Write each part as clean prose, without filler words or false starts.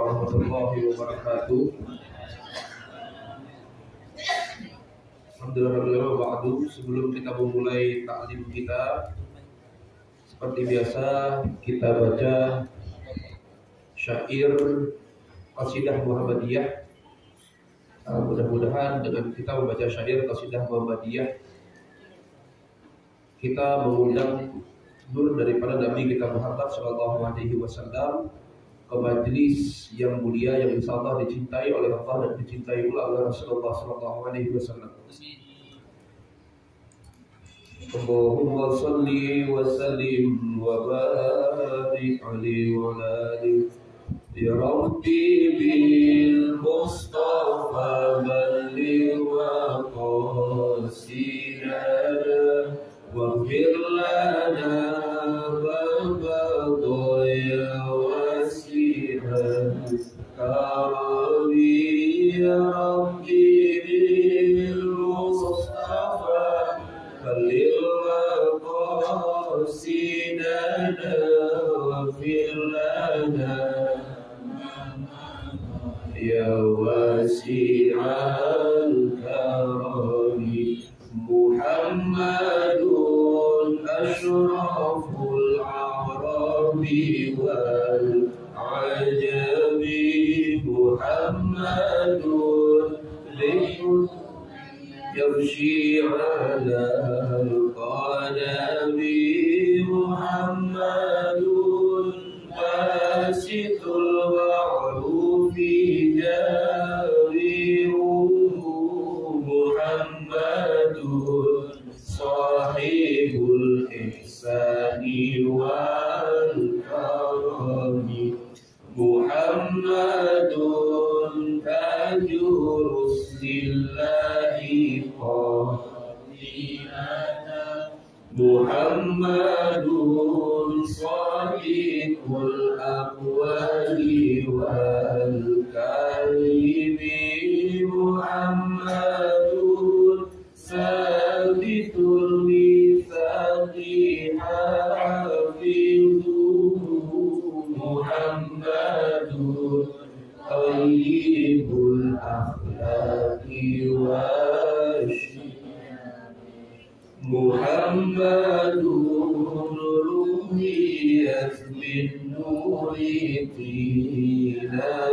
warahmatullahi wabarakatuh. Alhamdulillah ba'du. Sebelum kita memulai taklim kita, seperti biasa kita baca syair qasidah Muhammadiyah. Mudah-mudahan dengan kita membaca syair qasidah Muhammadiyah, kita mengundang nur daripada Nabi kita Muhammad sallallahu alaihi wasallam ke majlis yang mulia yang insyaallah dicintai oleh Allah dan dicintai pula oleh Rasulullah sallallahu alaihi wasallam. Allahumma shalli wa sallim wa barik alaihi wa alihi ya rabbi bil mustafa balligh wa qasidana wa fir lana babba ya wasi'an karami ya rabbi bil mustafa balligh wa qasidana wa fir lana ya wasi'al karami Muhammadun ashraful arabi wal ajabi Muhammadun yamshi ala al-qadami Muhammadun basitul ma'rufi jari'uhu Muhammadun sahibul ihsani wal karami Muhammadun tajur rusulillahi qadimata Muhammadun sadiqul aqwali wal kalimi Muhammadun sabitul mitsaqi hafizuhu Muhammadun tayyibul akhlaqi Muhammadun ruhiyat min nuri tinatuhu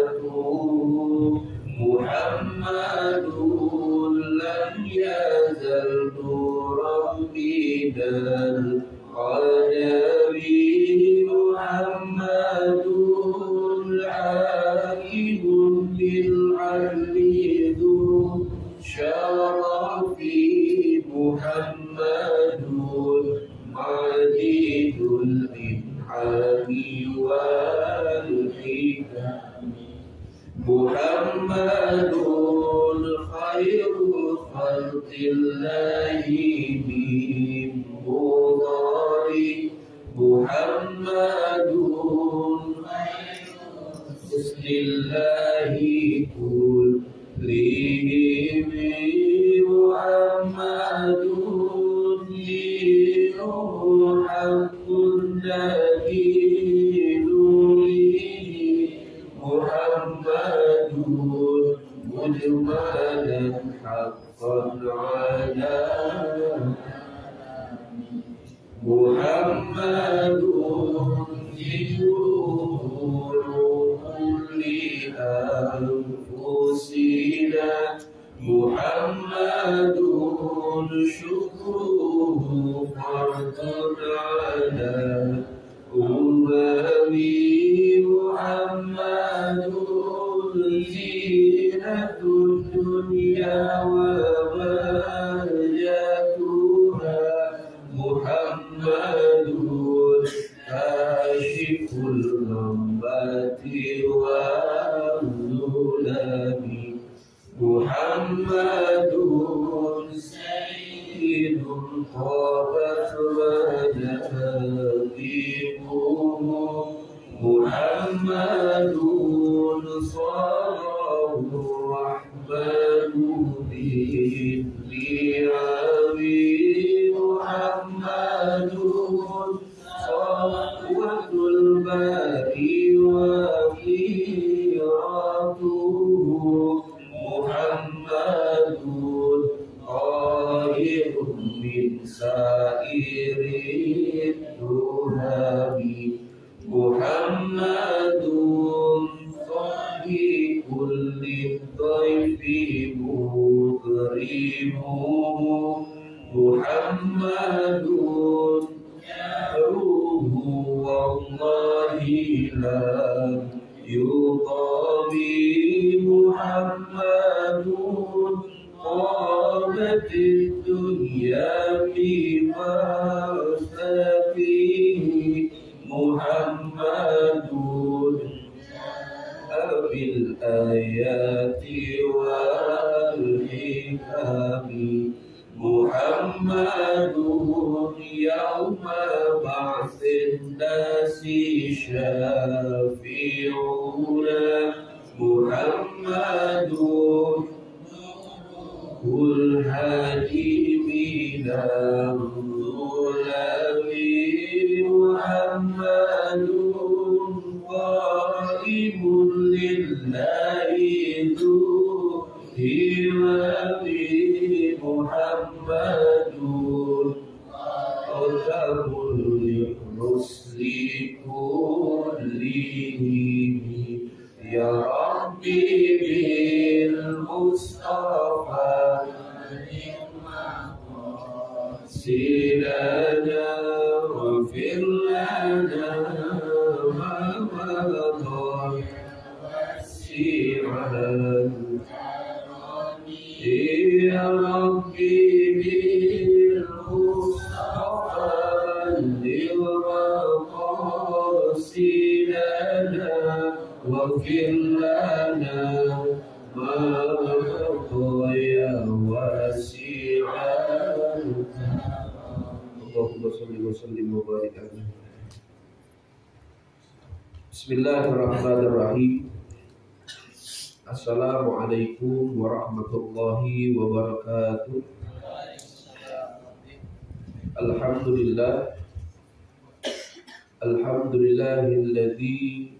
Muhammadun lam yazal nuran bidal qadari Muhammadun hakimun bil adli dhu syarafi Muhammadun majidul in'ami wal hikami Muhammadun khairu khalqillahi min mudari Muhammadun husnillahi kullihi Muhammadun dinuhu haqqun dalilulihi Muhammadun mujmalan haqqan ala Muhammadun zikrul kulli anfusina Muhammadun syukruhu fardun ala umami Muhammadun zinatud dunya wa bahjatuha Muhammadun kashiful ghambati wa zulami Muhammadun sayyidun qabat manaqibuhu Muhammadun sallallahu rahmanu bi'ami Muhammadun sawwatul bari wa محمد روح والله لا يضامي محمد قامت الدنيا بما فيه محمد بالآيات والحكم محمد يوم بعث الناس شافعنا محمد الهادي من الظلم محمد قائم لله ذو همم محمد خاتم للرسل كلهم يا ربي بالمصطفى سيدنا واغفر لنا ما مضى وسعنا يا ربي بالمصطفى للمقاصدنا واغفر لنا ما مضى يا واسع اللهم صل وسلم وبارك عليه. Bismillahirrahmanirrahim. Assalamualaikum warahmatullahi wabarakatuh. Alhamdulillah. Alhamdulillahilladzi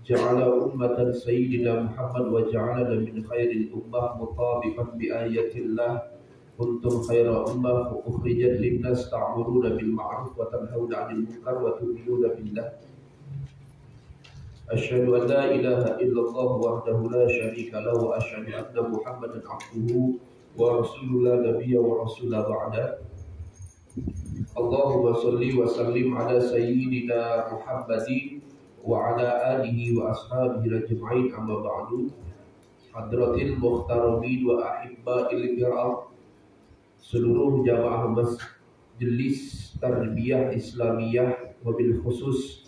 ja'ala ummatan sayyidina Muhammad wa ja'alana min khairil ummah mutabiqan bi ayatillah. Kuntum khaira ummah ukhrijat linnas ta'muruna bil ma'ruf wa tanhauna 'anil munkar wa tu'minuna billah. Asyhadu an la ilaha illallah wahdahu la syarika lahu wa asyhadu anna Muhammadan 'abduhu wa rasuluhu la nabiyya wa rasula ba'da. Allahumma shalli wa sallim ala sayyidina Muhammadin wa ala alihi wa ashabihi ajma'in, amma ba'du. Hadratil muhtaramin wa ahibba'il kiram, seluruh jamaah Majelis Tarbiyah Islamiyah, wabil khusus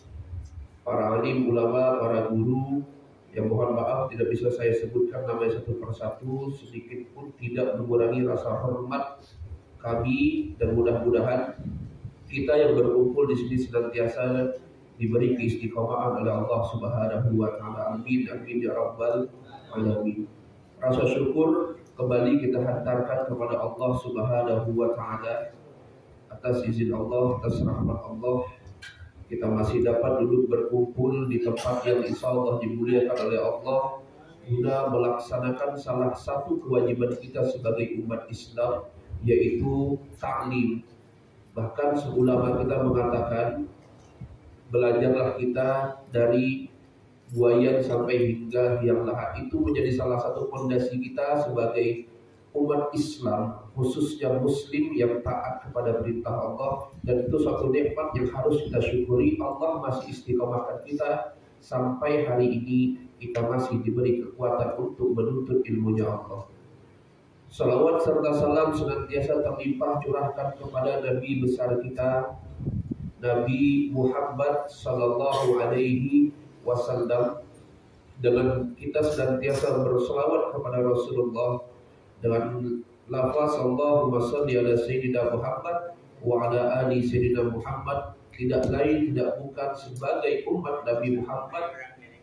para alim ulama, para guru yang mohon maaf tidak bisa saya sebutkan namanya satu persatu, sedikit pun tidak mengurangi rasa hormat kami, dan mudah-mudahan kita yang berkumpul di sini senantiasa diberi keistiqomahan oleh Allah Subhanahu wa taala. Amin amin ya rabbal alamin. Rasa syukur kembali kita hantarkan kepada Allah Subhanahu wa taala. Atas izin Allah, atas rahmat Allah, kita masih dapat duduk berkumpul di tempat yang insyaallah dimuliakan oleh Allah guna melaksanakan salah satu kewajiban kita sebagai umat Islam, yaitu ta'lim. Bahkan seulama kita mengatakan, belajarlah kita dari buayan sampai hingga yang lahat. Itu menjadi salah satu fondasi kita sebagai umat Islam, khususnya muslim yang taat kepada perintah Allah, dan itu suatu nikmat yang harus kita syukuri. Allah masih istiqomahkan kita sampai hari ini, kita masih diberi kekuatan untuk menuntut ilmunya Allah. Salawat serta salam senantiasa terlimpah curahkan kepada Nabi besar kita, Nabi Muhammad sallallahu alaihi wasallam. Dengan kita senantiasa berselawat kepada Rasulullah dengan lafaz Allahumma shalli ala sayyidina Muhammad wa ala ali sayyidina Muhammad, tidak lain tidak bukan sebagai umat Nabi Muhammad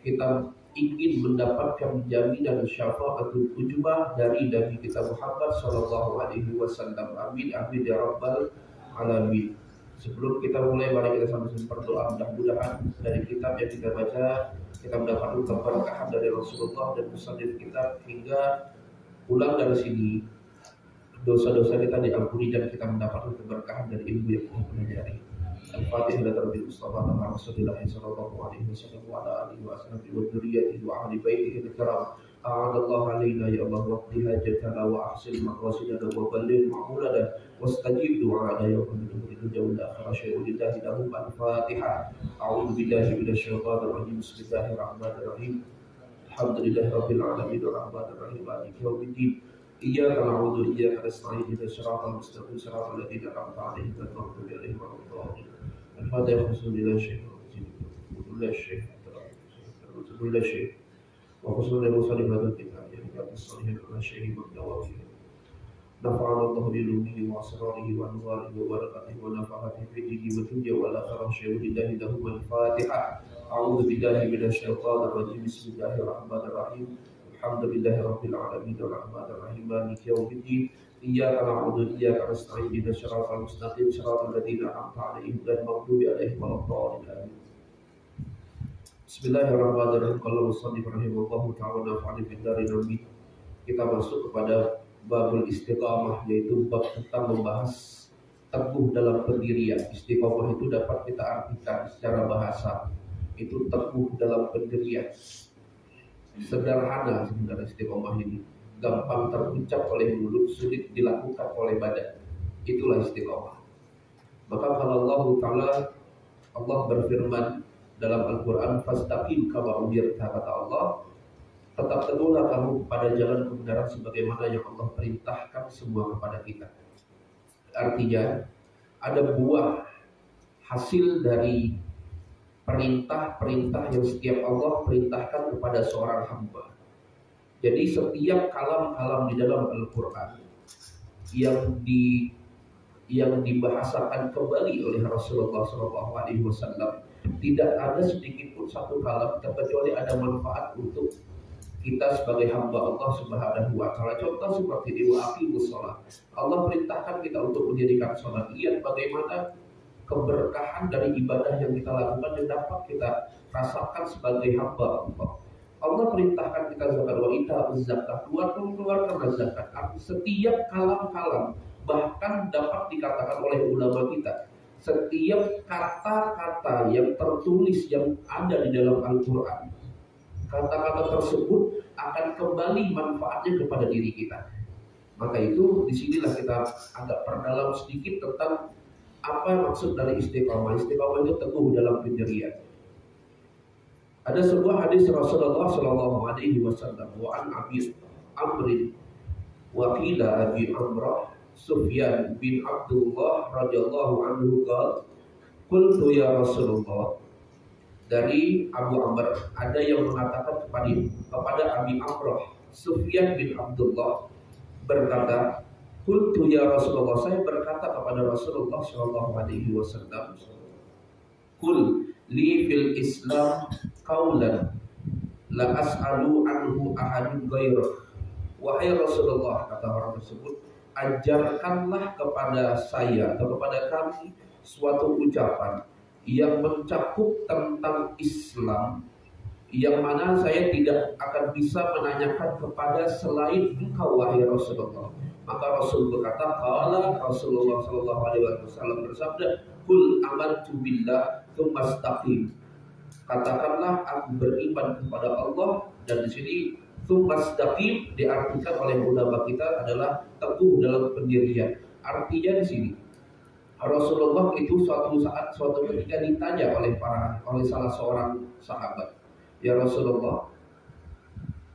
kita ingin mendapatkan jaminan syafaatul ujmah dari Nabi kita Muhammad sallallahu alaihi wasallam. Amin amin ya rabbal alamin. Sebelum kita mulai, mari kita sama-sama berdoa, mudah-mudahan dari kitab yang kita baca kita mendapatkan keberkahan dari Rasulullah dan musannif kitab, hingga pulang dari sini dosa-dosa kita diampuni dan kita mendapatkan keberkahan dari ilmu yang kita pelajari. Al-Fatihah terlebih Mustafa Rasulullah sallallahu alaihi wasallam wa ala alihi wa sahbihi wa dzurriyyatihi wa ahli baitihi al-kiram. أعان الله علينا يا الله واقض حاجتنا وأحسن مقاصدنا وبلغ معمولنا واستجيب دعاءنا يا رب الدنيا والآخرة شيء لله لهم الفاتحة. أعوذ بالله من الشيطان الرجيم بسم الله الرحمن الرحيم الحمد لله رب العالمين الرحمن الرحيم مالك يوم الدين إياك نعبد وإياك نستعين اهدنا الصراط المستقيم صراط الذين أنعمت عليهم غير المغضوب عليهم ولا الضالين. الفاتحة بسم الله الشيطان الرجيم كل شيء وخصوصا المصلي هذا الكتاب يعني الصالحين على شيء مبدأ نفعنا الله بعلومه وأسراره وأنواره وبركاته ونفعته في الدين والدنيا والآخرة شيء لله لهم الفاتحة. أعوذ بالله من الشيطان الرجيم بسم الله الرحمن الرحيم الحمد لله رب العالمين الرحمن الرحيم مالك يوم الدين إياك نعبد وإياك نستعين اهدنا الصراط المستقيم صراط الذين أنعمت عليهم غير المغضوب عليهم ولا الضالين. Bismillahirrahmanirrahim. Kalau musannif rahimahullahu ta'ala nafa'ani fid darin amin. Kita masuk kepada babul istiqamah, yaitu bab tentang membahas teguh dalam pendirian. Istiqamah itu dapat kita artikan secara bahasa, itu teguh dalam pendirian. Sederhana sebenarnya istiqamah ini, gampang terucap oleh mulut, sulit dilakukan oleh badan. Itulah istiqamah. Maka kalau Allah berfirman dalam Al-Quran, fastaqim kama umirta, kata Allah, tetap teguhlah kamu pada jalan kebenaran sebagaimana yang Allah perintahkan semua kepada kita. Artinya ada buah hasil dari perintah-perintah yang setiap Allah perintahkan kepada seorang hamba. Jadi setiap kalam-kalam di dalam Al-Quran yang dibahasakan kembali oleh Rasulullah SAW, tidak ada sedikit pun satu kalam kecuali ada manfaat untuk kita sebagai hamba Allah Subhanahu wa taala. Contoh seperti di waqimus shalah. Allah perintahkan kita untuk mendirikan salat. Lihat bagaimana keberkahan dari ibadah yang kita lakukan yang dapat kita rasakan sebagai hamba Allah. Allah perintahkan kita zakat wa ita'uz zakat, keluarkan zakat. Setiap kalam-kalam bahkan dapat dikatakan oleh ulama kita, setiap kata-kata yang tertulis yang ada di dalam Al-Quran, kata-kata tersebut akan kembali manfaatnya kepada diri kita. Maka itu disinilah kita agak perdalam sedikit tentang apa yang maksud dari istiqamah. Istiqamah itu teguh dalam pendirian. Ada sebuah hadis Rasulullah SAW, wa an Abi Amrin wa qila Abi Amrah Sufyan bin Abdullah radhiyallahu anhu qala qultu ya Rasulullah. Dari Abu Amr ada yang mengatakan kepada Abi Amrah, Sufyan bin Abdullah berkata, qultu ya Rasulullah, saya berkata kepada Rasulullah sallallahu alaihi wasallam, qul li fil Islam qaulan la as'alu anhu ahadun ghairah. Wahai Rasulullah, kata orang tersebut, ajarkanlah kepada saya atau kepada kami suatu ucapan yang mencakup tentang Islam, yang mana saya tidak akan bisa menanyakan kepada selain engkau wahai Rasulullah. Maka Rasul berkata, qala Rasulullah sallallahu alaihi wasallam bersabda, qul amantu billah tsumma istaqim. Katakanlah aku beriman kepada Allah, dan di sini tsumastaqim diartikan oleh ulama kita adalah teguh dalam pendirian. Artinya di sini Rasulullah itu suatu ketika ditanya oleh salah seorang sahabat, ya Rasulullah,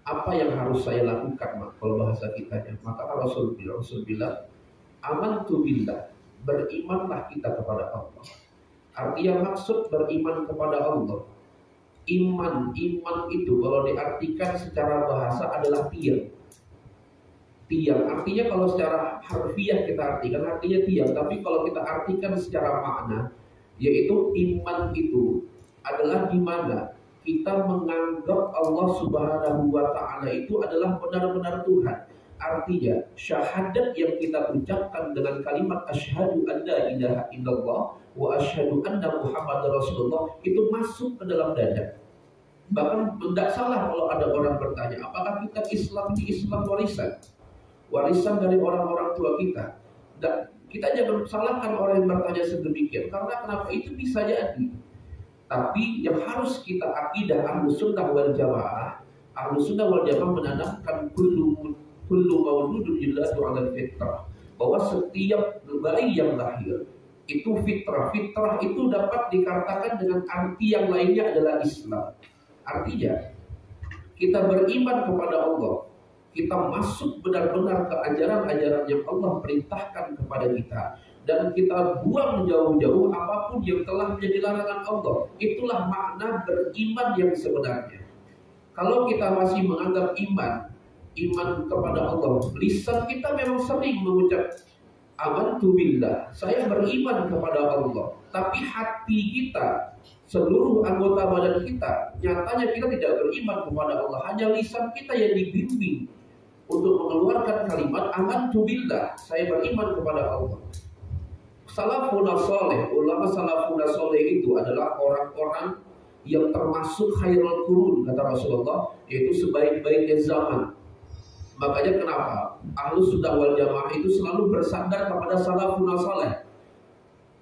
apa yang harus saya lakukan, kalau bahasa kitanya? Maka Rasul bilang, amantu billah, berimanlah kita kepada Allah. Artinya maksud beriman kepada Allah, iman itu kalau diartikan secara bahasa adalah tiang. Artinya kalau secara harfiah kita artikan artinya tiang, tapi kalau kita artikan secara makna, yaitu iman itu adalah di mana kita menganggap Allah Subhanahu wa taala itu adalah benar-benar Tuhan. Artinya syahadat yang kita ucapkan dengan kalimat asyhadu an la ilaha illallah wa asyhadu anna Muhammadar Rasulullah itu masuk ke dalam dada. Bahkan tidak salah kalau ada orang bertanya, apakah kita Islam ini Islam warisan dari orang-orang tua kita? Dan kita jangan salahkan orang yang bertanya sedemikian, karena kenapa itu bisa jadi. Tapi yang harus kita akidah Ahlus Sunnah wal Jamaah Ahlus Sunnah wal Jamaah menanamkan kullu mauludun yuladu 'alal fitrah, bahwa setiap bayi yang lahir itu fitrah. Fitrah itu dapat dikatakan dengan arti yang lainnya adalah Islam. Artinya kita beriman kepada Allah, kita masuk benar-benar ke ajaran-ajaran yang Allah perintahkan kepada kita, dan kita buang jauh-jauh apapun yang telah menjadi larangan Allah. Itulah makna beriman yang sebenarnya. Kalau kita masih menganggap iman kepada Allah, lisan kita memang sering mengucap amantu billah, saya beriman kepada Allah, tapi hati kita, seluruh anggota badan kita, nyatanya kita tidak beriman kepada Allah. Hanya lisan kita yang dibimbing untuk mengeluarkan kalimat amantu billah, saya beriman kepada Allah. Salafun saleh, ulama salafun saleh itu adalah orang-orang yang termasuk khairul qurun, kata Rasulullah, yaitu sebaik-baiknya zaman. Makanya kenapa Ahlus Sunnah wal Jamaah itu selalu bersandar kepada salafun saleh.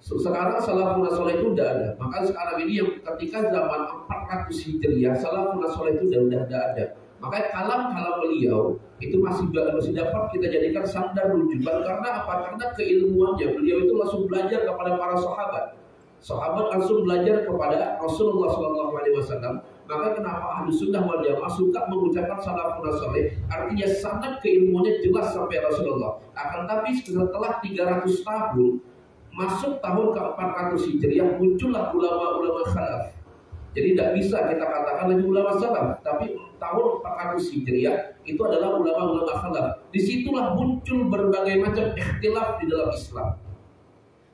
Sekarang salafun saleh itu udah ada. Maka sekarang ini yang ketika zaman 400 Hijriah, salafun saleh itu udah ada. Makanya kalam-kalam beliau itu masih dapat kita jadikan sandar rujukan. Karena apa? Karena keilmuannya. Beliau itu langsung belajar kepada para sahabat. Sahabat langsung belajar kepada Rasulullah SAW. Maka kenapa Ahlus Sunnah wal Jamaah suka mengucapkan salafun saleh? Artinya sanad keilmuannya jelas sampai Rasulullah. Akan tapi setelah 300 tahun, masuk tahun ke-400 Hijriah, muncullah ulama-ulama khalaf. Jadi tidak bisa kita katakan lagi ulama salaf, tapi tahun 400 Hijriah itu adalah ulama-ulama khalaf. Disitulah muncul berbagai macam ikhtilaf di dalam Islam.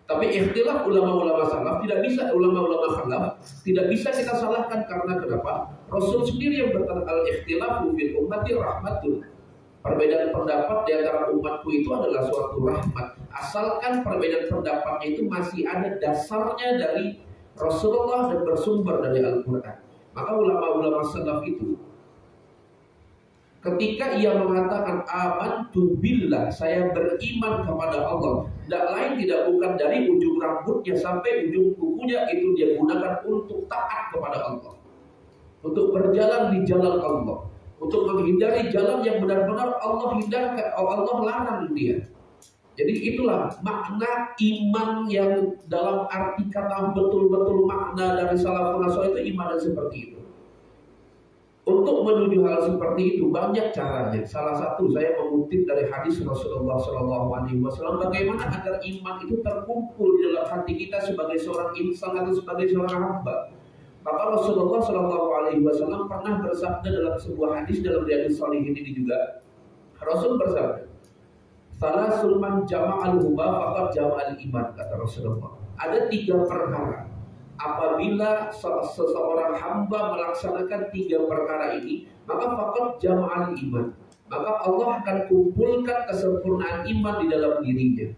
Tapi ikhtilaf ulama-ulama salaf tidak bisa, ulama-ulama khalaf tidak bisa kita salahkan. Karena kenapa? Rasul sendiri yang berkata al-ikhtilafu fil ummati rahmatun. Perbedaan pendapat di antara umatku itu adalah suatu rahmat, asalkan perbedaan pendapatnya itu masih ada dasarnya dari Rasulullah dan bersumber dari Al-Quran. Maka ulama-ulama salaf itu ketika ia mengatakan amantu billah, saya beriman kepada Allah, tidak lain tidak bukan dari ujung rambutnya sampai ujung kukunya itu dia gunakan untuk taat kepada Allah, untuk berjalan di jalan Allah, untuk menghindari jalan yang benar-benar Allah hindarkan, Allah larang dia. Jadi itulah makna iman yang dalam arti kata betul-betul makna dari salafun saleh itu iman seperti itu. Untuk menuju hal seperti itu banyak caranya. Salah satu saya mengutip dari hadis Rasulullah SAW, bagaimana agar iman itu terkumpul di dalam hati kita sebagai seorang insan atau sebagai seorang hamba. Maka Rasulullah SAW pernah bersabda dalam sebuah hadis dalam Riyadhus Shalihin ini juga. Rasul bersabda, salasul man jama'al huma faqad jama'al iman, kata Rasulullah. Ada 3 perkara. Apabila seseorang hamba melaksanakan 3 perkara ini, maka faqad jama'al iman, maka Allah akan kumpulkan kesempurnaan iman di dalam dirinya.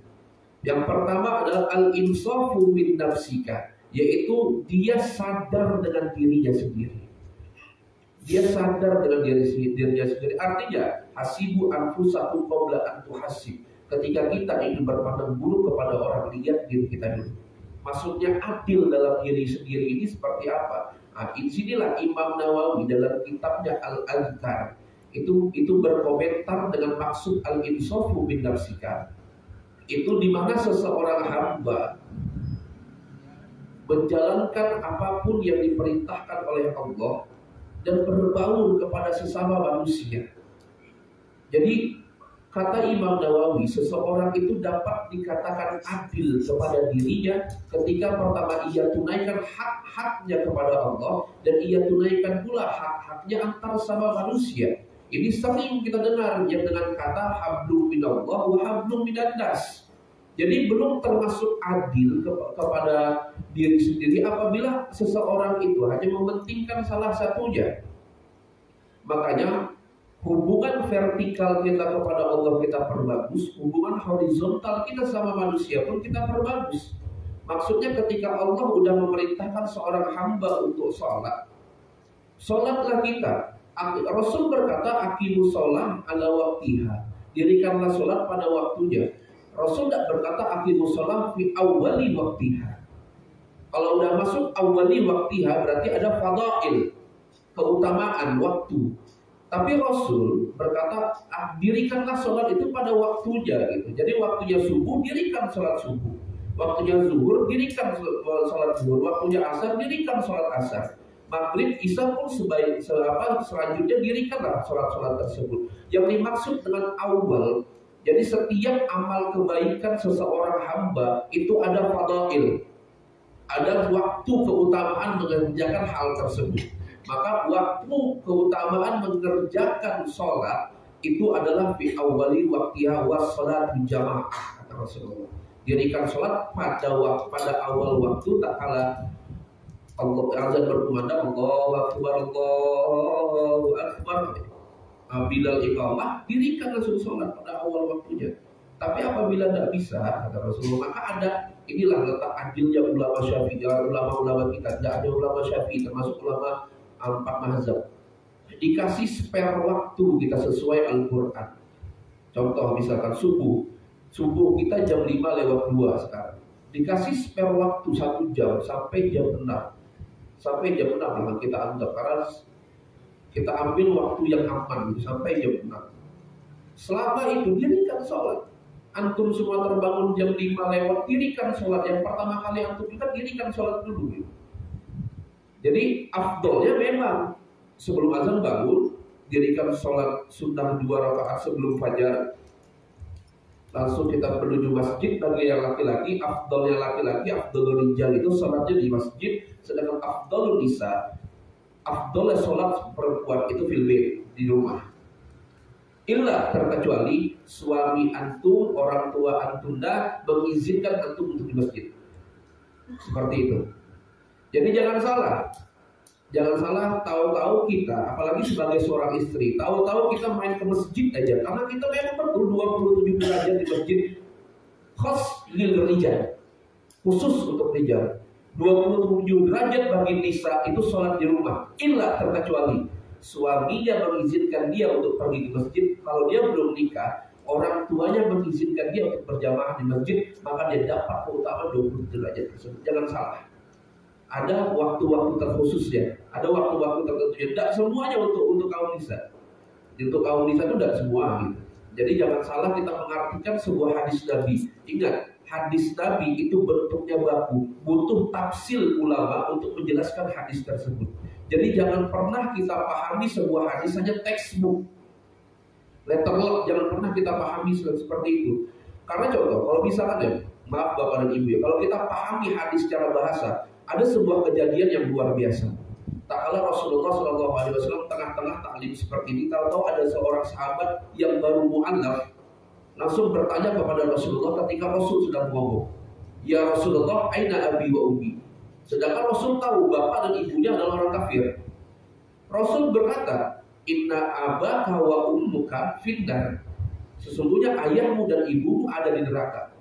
Yang pertama adalah al-insafu min nafsika, yaitu dia sadar dengan dirinya sendiri. Dia sadar dengan dirinya sendiri. Artinya hasibu anfusakum qabla an tuhasib. Ketika kita ingin berpandang buruk kepada orang, lihat diri kita dulu. Maksudnya adil dalam diri sendiri ini seperti apa? Nah, disinilah Imam Nawawi dalam kitabnya Al-Azkar itu berkomentar dengan maksud al-insafu min nafsika. Itu dimana seseorang hamba menjalankan apapun yang diperintahkan oleh Allah dan berbaur kepada sesama manusia. Jadi kata Imam Nawawi, seseorang itu dapat dikatakan adil kepada dirinya ketika pertama ia tunaikan hak-haknya kepada Allah dan ia tunaikan pula hak-haknya antar sama manusia. Ini sering kita dengar yang dengan kata hablum minallah wa hablum minannas. Jadi belum termasuk adil kepada diri sendiri apabila seseorang itu hanya mementingkan salah satunya. Makanya hubungan vertikal kita kepada Allah kita perbagus, hubungan horizontal kita sama manusia pun kita perbagus. Maksudnya ketika Allah sudah memerintahkan seorang hamba untuk sholat, sholatlah kita. Rasul berkata, aqimus sholat ala waktiha, dirikanlah sholat pada waktunya. Rasul tidak berkata aqimus sholat fi awwali waktiha. Kalau sudah masuk awwali waktiha berarti ada fadail, keutamaan waktu. Tapi Rasul berkata, dirikanlah sholat itu pada waktunya gitu. Jadi waktunya subuh, dirikan sholat subuh. Waktunya zuhur, dirikan sholat zuhur. Waktunya asar, dirikan sholat asar. Maghrib, isya pun selanjutnya dirikanlah sholat-sholat tersebut. Yang dimaksud dengan awal, jadi setiap amal kebaikan seseorang hamba itu ada fadail, ada waktu keutamaan mengerjakan hal tersebut. Maka waktu keutamaan mengerjakan sholat itu adalah fi awali waktiha was sholat jamaah, kata Rasulullah. Dirikan sholat pada awal waktu, tak kala Allah azan berkumandang, Allahu Akbar, Allahu Akbar. Bilal iqamah, dirikan langsung sholat pada awal waktunya. Tapi apabila tidak bisa, kata Rasulullah, maka ada, inilah letak adilnya ulama Syafi'i, ulama-ulama kita. Tidak ada ulama Syafi'i, termasuk ulama 4 mazhab. Dikasih spare waktu kita sesuai Al-Quran. Contoh misalkan Subuh kita jam 5:02 sekarang. Dikasih spare waktu 1 jam sampai jam 6. Sampai jam 6 memang kita anggap, karena kita ambil waktu yang aman sampai jam 6. Selama itu dirikan sholat. Antum semua terbangun jam 5 lewat, dirikan sholat. Yang pertama kali antum kita dirikan sholat dulu. Jadi afdolnya memang sebelum azan bangun, dirikan sholat sunnah 2 rakaat sebelum fajar. Langsung kita menuju masjid. Bagi yang laki-laki, afdolnya laki-laki, afdolul rijal itu sholatnya di masjid. Sedangkan afdolul nisa, afdolnya sholat perempuan itu fil bait, di rumah. Illa terkecuali suami antum, orang tua antum mengizinkan antum untuk di masjid. Seperti itu. Jadi jangan salah. Jangan salah, tahu-tahu kita, apalagi sebagai seorang istri, tahu-tahu kita main ke masjid aja, karena kita memang betul 27 derajat di masjid khas lil rijal, khusus untuk rijal. 27 derajat bagi nisa itu sholat di rumah. Illa terkecuali suaminya mengizinkan dia untuk pergi ke masjid. Kalau dia belum nikah, orang tuanya mengizinkan dia untuk berjamaah di masjid, maka dia dapat keutamaan 20 derajat tersebut. Jangan salah. Ada waktu-waktu terkhususnya, ada waktu-waktu tertentunya. Tidak semuanya untuk kaum nisa. Untuk kaum nisa itu tidak semua gitu. Jadi jangan salah kita mengartikan sebuah hadis Nabi. Ingat, hadis Nabi itu bentuknya baku, butuh tafsir ulama untuk menjelaskan hadis tersebut. Jadi jangan pernah kita pahami sebuah hadis hanya textbook, letter lock. Jangan pernah kita pahami seperti itu. Karena contoh, kalau misalkan ya, maaf Bapak dan Ibu ya, kalau kita pahami hadis secara bahasa, ada sebuah kejadian yang luar biasa. Tak kala Rasulullah SAW tengah-tengah taklim seperti ini, tahu-tahu ada seorang sahabat yang baru mu'allaf langsung bertanya kepada Rasulullah ketika Rasul sedang ngomong, ya Rasulullah, aina abi wa ummi. Sedangkan Rasul tahu bapak dan ibunya adalah orang kafir. Rasul berkata, inna abaka wa ummuka finnar. Sesungguhnya ayahmu dan ibumu ada di neraka.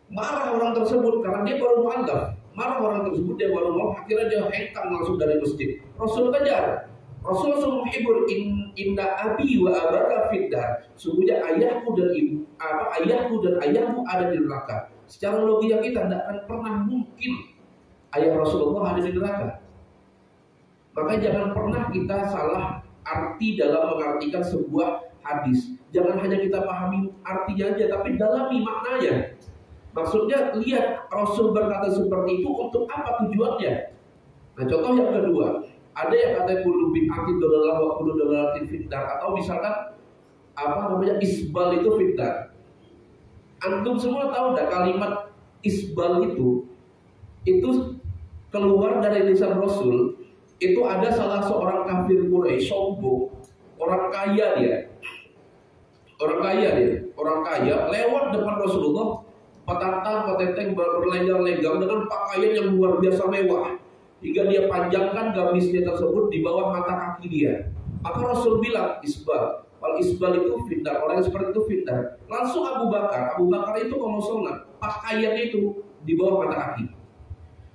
Marah orang tersebut karena dia baru mu'allaf. Marah orang tersebut, dia baru mau, akhirnya dia hengkang langsung dari masjid. Rasul kejar. Rasul langsung menghibur, inna abi wa abaka finnar. Sungguhnya ayahmu dan ayahmu ada di neraka. Secara logika kita tidak akan pernah mungkin ayah Rasulullah ada di neraka. Maka jangan pernah kita salah arti dalam mengartikan sebuah hadis. Jangan hanya kita pahami artinya aja, tapi dalami maknanya. Maksudnya lihat Rasul berkata seperti itu untuk apa tujuannya. Nah contoh yang kedua, ada yang kata kullu bid'atin dalalah wa kullu dalalatin finnar, atau misalkan isbal itu finnar. Antum semua tahu enggak kalimat isbal itu keluar dari lisan Rasul. Itu ada salah seorang kafir Quraisy sombong, orang kaya lewat depan Rasulullah, petenteng berlengang-lengang dengan pakaian yang luar biasa mewah, hingga dia panjangkan gamisnya tersebut di bawah mata kaki dia. Maka Rasul bilang isbal. Kalau isbal itu finnar, orang yang seperti itu finnar. Langsung Abu Bakar itu kalau sholat pakaiannya itu di bawah mata kaki.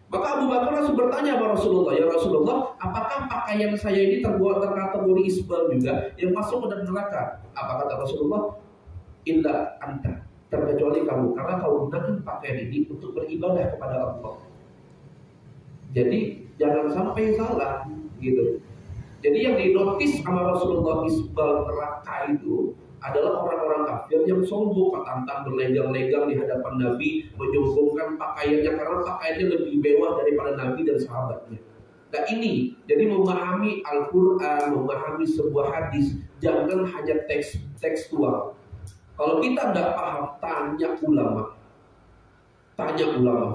Maka Abu Bakar langsung bertanya kepada Rasulullah, ya Rasulullah, apakah pakaian saya ini terkategori isbal juga yang masuk ke neraka? Apa kata Rasulullah? Illa anta, terkecuali kamu, karena kau gunakan pakaian ini untuk beribadah kepada Allah. Jadi jangan sampai salah gitu. Jadi yang dinotis sama Rasulullah isbal neraka itu adalah orang-orang kafir yang sombong, tantang berlegang-legang di hadapan Nabi, menyombongkan pakaiannya karena pakaiannya lebih mewah daripada Nabi dan sahabatnya. Nah ini, jadi memahami Al-Quran, memahami sebuah hadis, jangan hanya tekstual. Kalau kita tidak paham, tanya ulama.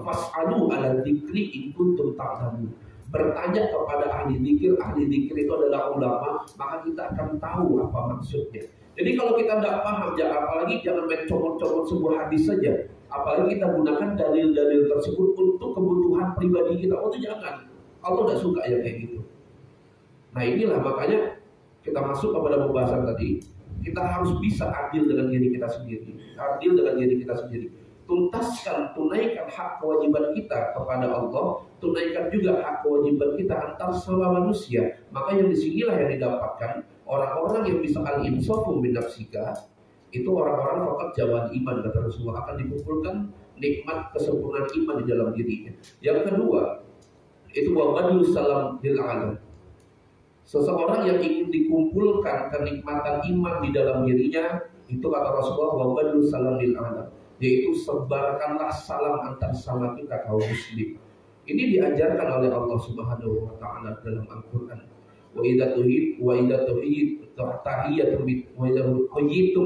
Fas'alu ala dzikri in kuntum ta'lamun. Bertanya kepada ahli dzikir itu adalah ulama, maka kita akan tahu apa maksudnya. Jadi kalau kita tidak paham, apalagi jangan main comot-comot sebuah hadis saja. Apalagi kita gunakan dalil-dalil tersebut untuk kebutuhan pribadi kita. Oh itu jangan. Allah tidak suka ya kayak gitu. Nah inilah makanya kita masuk kepada pembahasan tadi. Kita harus bisa adil dengan diri kita sendiri. Tunaikan hak kewajiban kita kepada Allah, tunaikan juga hak kewajiban kita antar sama manusia. Maka yang disinilah yang didapatkan orang-orang yang bisa al-insafu min nafsika, itu orang-orang fakat jawan iman, kata Rasulullah, akan dikumpulkan nikmat kesempurnaan iman di dalam dirinya. Yang kedua, itu wabadul salam lil alam. Seseorang yang ingin dikumpulkan kenikmatan iman di dalam dirinya, itu kata Rasulullah wabadul salam lil alam, yaitu sebarkanlah salam antar sama kita kaum muslim. Ini diajarkan oleh Allah Subhanahu wa taala dalam Al-Qur'an. Wa idza tuhiyyatum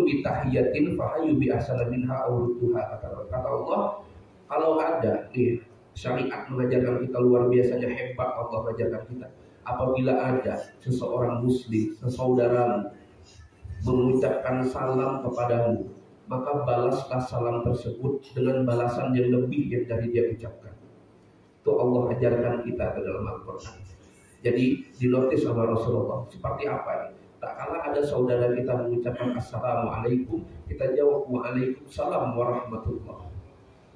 bi tahiyatin fahayyu bi ahsana minha aw rudduha. Kata Allah, kalau ada nih syariat mengajarkan kita luar biasanya hebat, Allah mengajarkan kita. Apabila ada seseorang muslim, sesaudaramu mengucapkan salam kepadamu, maka balaslah salam tersebut dengan balasan yang lebih yang dari dia ucapkan. Itu Allah ajarkan kita ke dalam Al-Quran. Jadi dinotis sama Rasulullah seperti apa ini? Tak kala ada saudara kita mengucapkan Assalamualaikum, kita jawab Waalaikumsalam warahmatullah.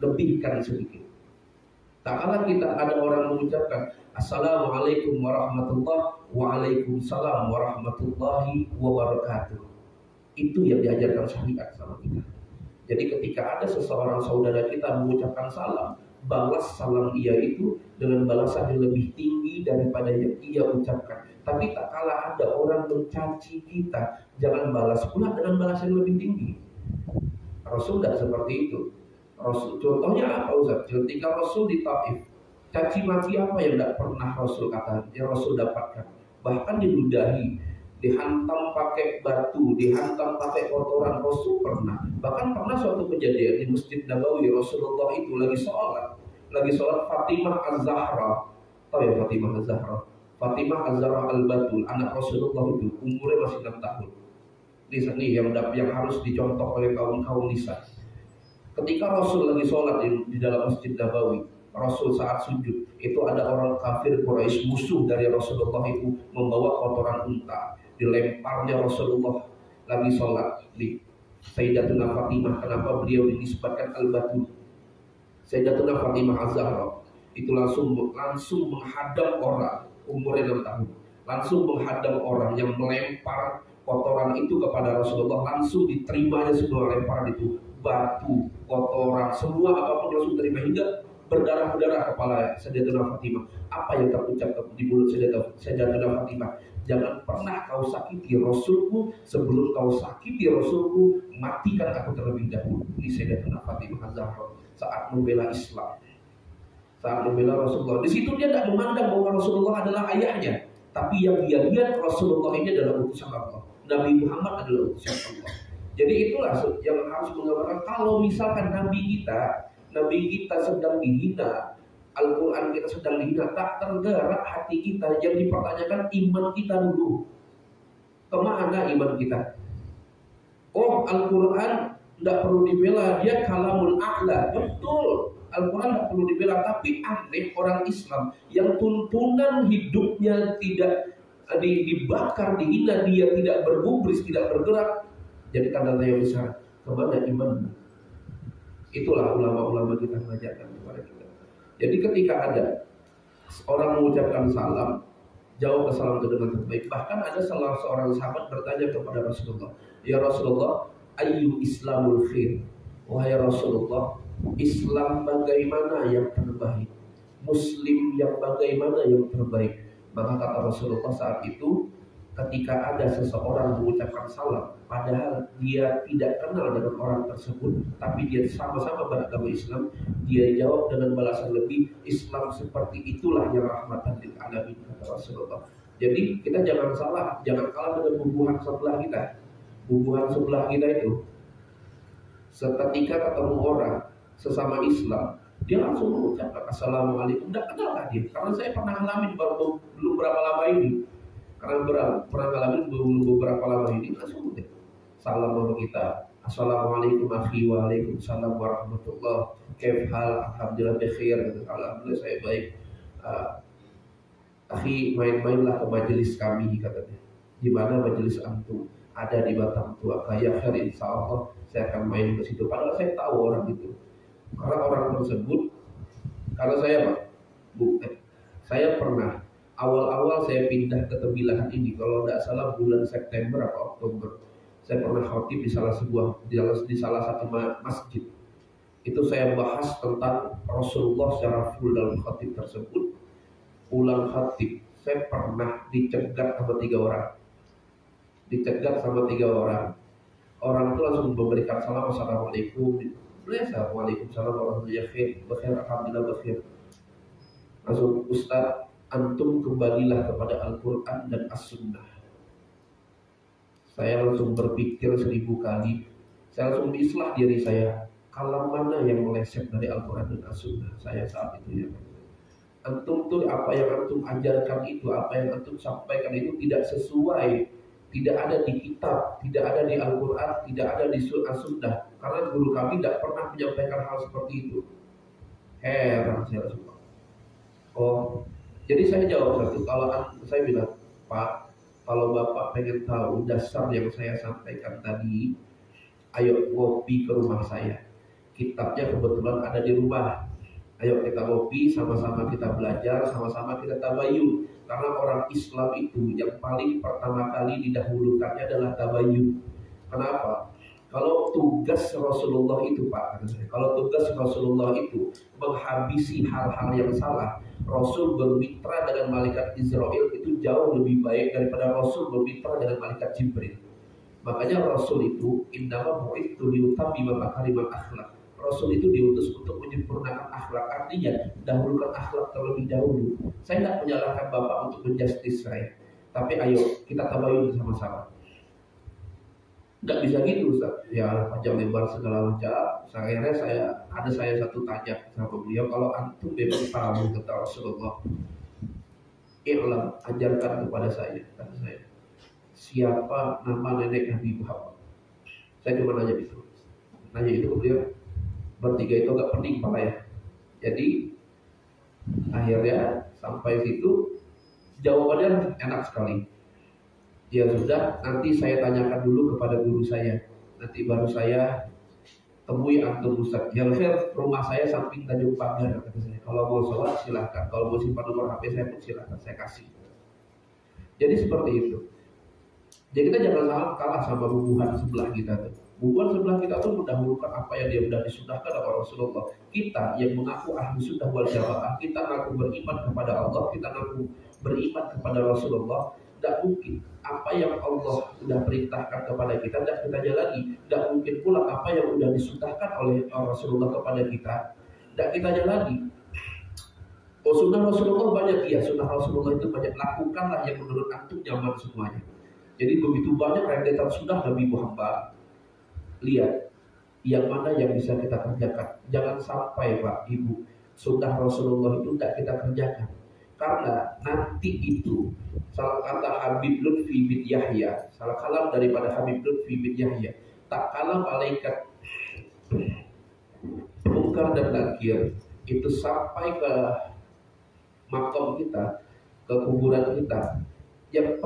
Lebihkan sedikit. Tak kala kita ada orang mengucapkan Assalamualaikum warahmatullah, Waalaikumsalam warahmatullahi wabarakatuh. Itu yang diajarkan syariat sama kita. Jadi ketika ada seseorang saudara kita mengucapkan salam, balas salam dia itu dengan balasan yang lebih tinggi daripada yang ia ucapkan. Tapi tak kala ada orang mencaci kita, jangan balas pula dengan balasan yang lebih tinggi. Rasul tidak seperti itu. Rasul, contohnya apa Ustaz? Ketika Rasul di Taif, caci maki apa yang tidak pernah Rasul katakan, yang Rasul dapatkan? Bahkan diludahi, dihantam pakai batu, dihantam pakai kotoran, Rasul pernah. Bahkan pernah suatu kejadian di Masjid Nabawi, Rasulullah itu lagi sholat Fatimah Az-Zahra. Tahu ya Fatimah Az-Zahra? Fatimah Az-Zahra Al-Batul, anak Rasulullah itu umurnya masih 6 tahun. Ini yang harus dicontoh oleh kaum nisa. Ketika Rasul lagi sholat di dalam Masjid Nabawi, Rasul saat sujud, itu ada orang kafir Quraisy, musuh dari Rasulullah itu, membawa kotoran unta. Dilemparnya Rasulullah lagi sholat di Sayyidatuna Fatimah. Kenapa beliau dinisbatkan Al-Batul? Sayyidatuna Fatimah Az-Zahra itu langsung menghadap orang umurnya 6 tahun. Langsung menghadap orang yang melempar kotoran itu kepada Rasulullah. Langsung diterimanya semua lemparan itu. Batu, kotoran, semua apapun langsung terima, hingga berdarah-darah kepala Sayyidatuna Fatimah. Apa yang terucap di mulut Sayyidatuna Fatimah? Jangan pernah kau sakiti Rasulku, sebelum kau sakiti Rasulku, matikan aku terlebih dahulu. Ini Sayyidatuna Fatimah Az-Zahra saat membela Islam, saat membela Rasulullah. Di situ dia tidak memandang bahwa Rasulullah adalah ayahnya, tapi yang dia lihat Rasulullah ini adalah utusan Allah. Nabi Muhammad adalah utusan Allah. Jadi itulah yang harus menggambarkan, kalau misalkan Nabi kita sedang dihina, Al-Quran kita sedang dihina, tak tergerak hati kita. Yang dipertanyakan iman kita dulu. Kemana iman kita? Oh, Al-Quran tidak perlu dibela, dia kalamul a'la. Betul, Al-Quran tidak perlu dibela. Tapi aneh orang Islam yang tuntunan hidupnya tidak dibakar, dihina, dia tidak bergubris, tidak bergerak. Jadi tanda yang besar, kemana iman? Itulah ulama-ulama kita mengajarkan kepada kita. Jadi ketika ada orang mengucapkan salam, jawab ke salam itu dengan terbaik. Bahkan ada salah seorang sahabat bertanya kepada Rasulullah, ya Rasulullah, ayyu islamul khair? Wahai Rasulullah, Islam bagaimana yang terbaik? Muslim yang bagaimana yang terbaik? Maka kata Rasulullah saat itu, ketika ada seseorang mengucapkan salam, padahal dia tidak kenal dengan orang tersebut, tapi dia sama-sama beragama Islam, dia jawab dengan balasan lebih, Islam seperti itulah yang rahmatan lil alamin, kata Rasulullah. Jadi kita jangan salah, jangan kalah dengan bubuhan sebelah kita. Bubuhan sebelah kita itu, seketika ketemu orang sesama Islam, dia langsung mengucapkan assalamualaikum. Tidak kenal dia, karena saya pernah ngalamin belum berapa lama ini. Karena pernah ngalamin belum beberapa lama ini, langsung deh salam sama kita, assalamualaikum akhi, waalaikumsalam warahmatullah, kaif hal, alhamdulillah bikhair, alhamdulillah saya baik. Akhi, main-mainlah ke majelis kami, katanya. Di mana majelis antum? Ada di Batam Tua. Kayak khair, insya Allah saya akan main ke situ. Padahal saya tahu orang itu. Karena orang tersebut, karena saya Pak, saya pernah awal-awal saya pindah ke Tembilahan ini, kalau tidak salah bulan September atau Oktober, saya pernah khatib di salah satu masjid. Itu saya bahas tentang Rasulullah secara full dalam khatib tersebut. Pulang khatib, saya pernah dicegat sama 3 orang. Orang itu langsung memberikan salam, assalamualaikum. Waalaikumsalam warahmatullahi wabarakatuh. Alhamdulillah bikhair. Langsung, Ustaz, antum kembalilah kepada Al-Quran dan As-Sunnah. Saya langsung berpikir 1000 kali. Saya langsung islah diri saya. Kalam mana yang meleset dari Al-Quran dan As-Sunnah? Saya saat itu ya. Antum tuh apa yang antum ajarkan itu, apa yang antum sampaikan itu tidak sesuai, tidak ada di kitab, tidak ada di Al-Quran, tidak ada di As-Sunnah. Karena guru kami tidak pernah menyampaikan hal seperti itu. Heran saya langsung. Oh, jadi saya jawab satu. Kalau saya bilang, Pak, kalau Bapak pengen tahu dasar yang saya sampaikan tadi, ayo ngopi ke rumah saya. Kitabnya kebetulan ada di rumah. Ayo kita ngopi, sama-sama kita belajar, sama-sama kita tabayun. Karena orang Islam itu yang paling pertama kali didahulukannya adalah tabayun. Kenapa? Kalau tugas Rasulullah itu, Pak, kalau tugas Rasulullah itu menghabisi hal-hal yang salah, Rasul bermitra dengan malaikat Israel itu jauh lebih baik daripada Rasul bermitra dengan malaikat Jibril. Makanya Rasul itu innama bu'itsu liyutammima makarimal akhlak. Rasul itu diutus untuk menyempurnakan akhlak, artinya dahulukan akhlak terlebih dahulu. Saya tidak menyalahkan Bapak untuk menjustis saya, tapi ayo kita tabayun sama-sama. Nggak bisa gitu, Ustaz. Ya panjang lebar segala macam. Akhirnya saya satu tanya sama beliau, kalau antum memang tahu kata Rasulullah, i'lam, ajarkan kepada saya, kata saya, siapa nama nenek Nabi Muhammad. Saya cuma nanya itu ke beliau. Bertiga itu agak pening Pak ya. Jadi akhirnya sampai situ jawabannya enak sekali. Ya sudah, nanti saya tanyakan dulu kepada guru saya. Nanti baru saya temui antum Ustaz. Ya Fer, rumah saya samping Tanjung Pagar, kata saya. Kalau mau sholat silahkan. Kalau mau simpan nomor HP saya pun silahkan, saya kasih. Jadi seperti itu. Jadi kita jangan kalah sama bubuhan sebelah kita tuh. Bubuhan sebelah kita tuh mendahulukan apa yang dia sudah disudahkan oleh Rasulullah. Kita yang mengaku ahli sunnah wal jamaah, kita mengaku beriman kepada Allah, kita mengaku beriman kepada Rasulullah. Tidak mungkin apa yang Allah sudah perintahkan kepada kita tidak kita jalani. Tidak mungkin pula apa yang sudah disudahkan oleh Rasulullah kepada kita tidak kita jalani. Oh, sunnah Rasulullah banyak, ya sunnah Rasulullah itu banyak. Lakukanlah yang menurut antum nyaman semuanya. Jadi begitu banyak rentetan sunnah Nabi Muhammad. Lihat yang mana yang bisa kita kerjakan. Jangan sampai Pak Ibu sunnah Rasulullah itu tidak kita kerjakan. Karena nanti itu salah kata Habib Lutfi bin Yahya, salah kalam daripada Habib Lutfi bin Yahya, tak kalah malaikat Munkar dan Nakir itu sampai ke makam kita, ke kuburan kita, yang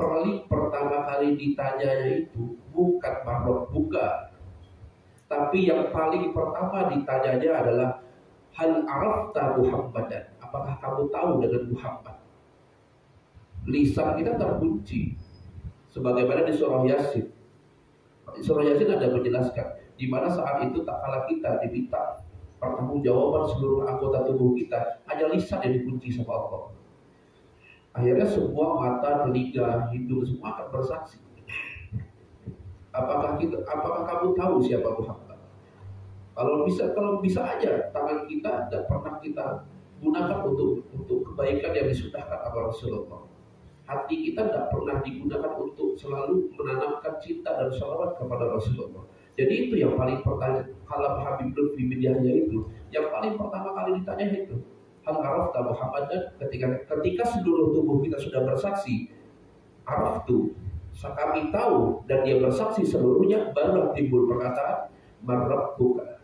pertama kali ditanyanya itu bukan makhluk buka, tapi yang paling pertama ditanyanya adalah hal arafta Muhammadan, apakah kamu tahu dengan Muhammad? Lisan kita terkunci, sebagaimana di surah Yasin. Di surah Yasin ada menjelaskan di mana saat itu tak kalah kita diminta pertanggungjawaban seluruh anggota tubuh kita, hanya lisan yang dikunci sama Allah. Akhirnya semua mata, telinga, hidung semua akan bersaksi. Apakah kamu tahu siapa Muhammad? Kalau bisa aja tangan kita tidak pernah kita gunakan untuk kebaikan yang disudahkan oleh Rasulullah. Hati kita tidak pernah digunakan untuk selalu menanamkan cinta dan salawat kepada Rasulullah. Jadi itu yang paling pertama. Kalau Habib Lutfi bin Yahya itu yang paling pertama kali ditanya itu, hal arafta Muhammadan, ketika seluruh tubuh kita sudah bersaksi, araftu, kami tahu, dan dia bersaksi seluruhnya, barulah timbul perkataan marrabbuka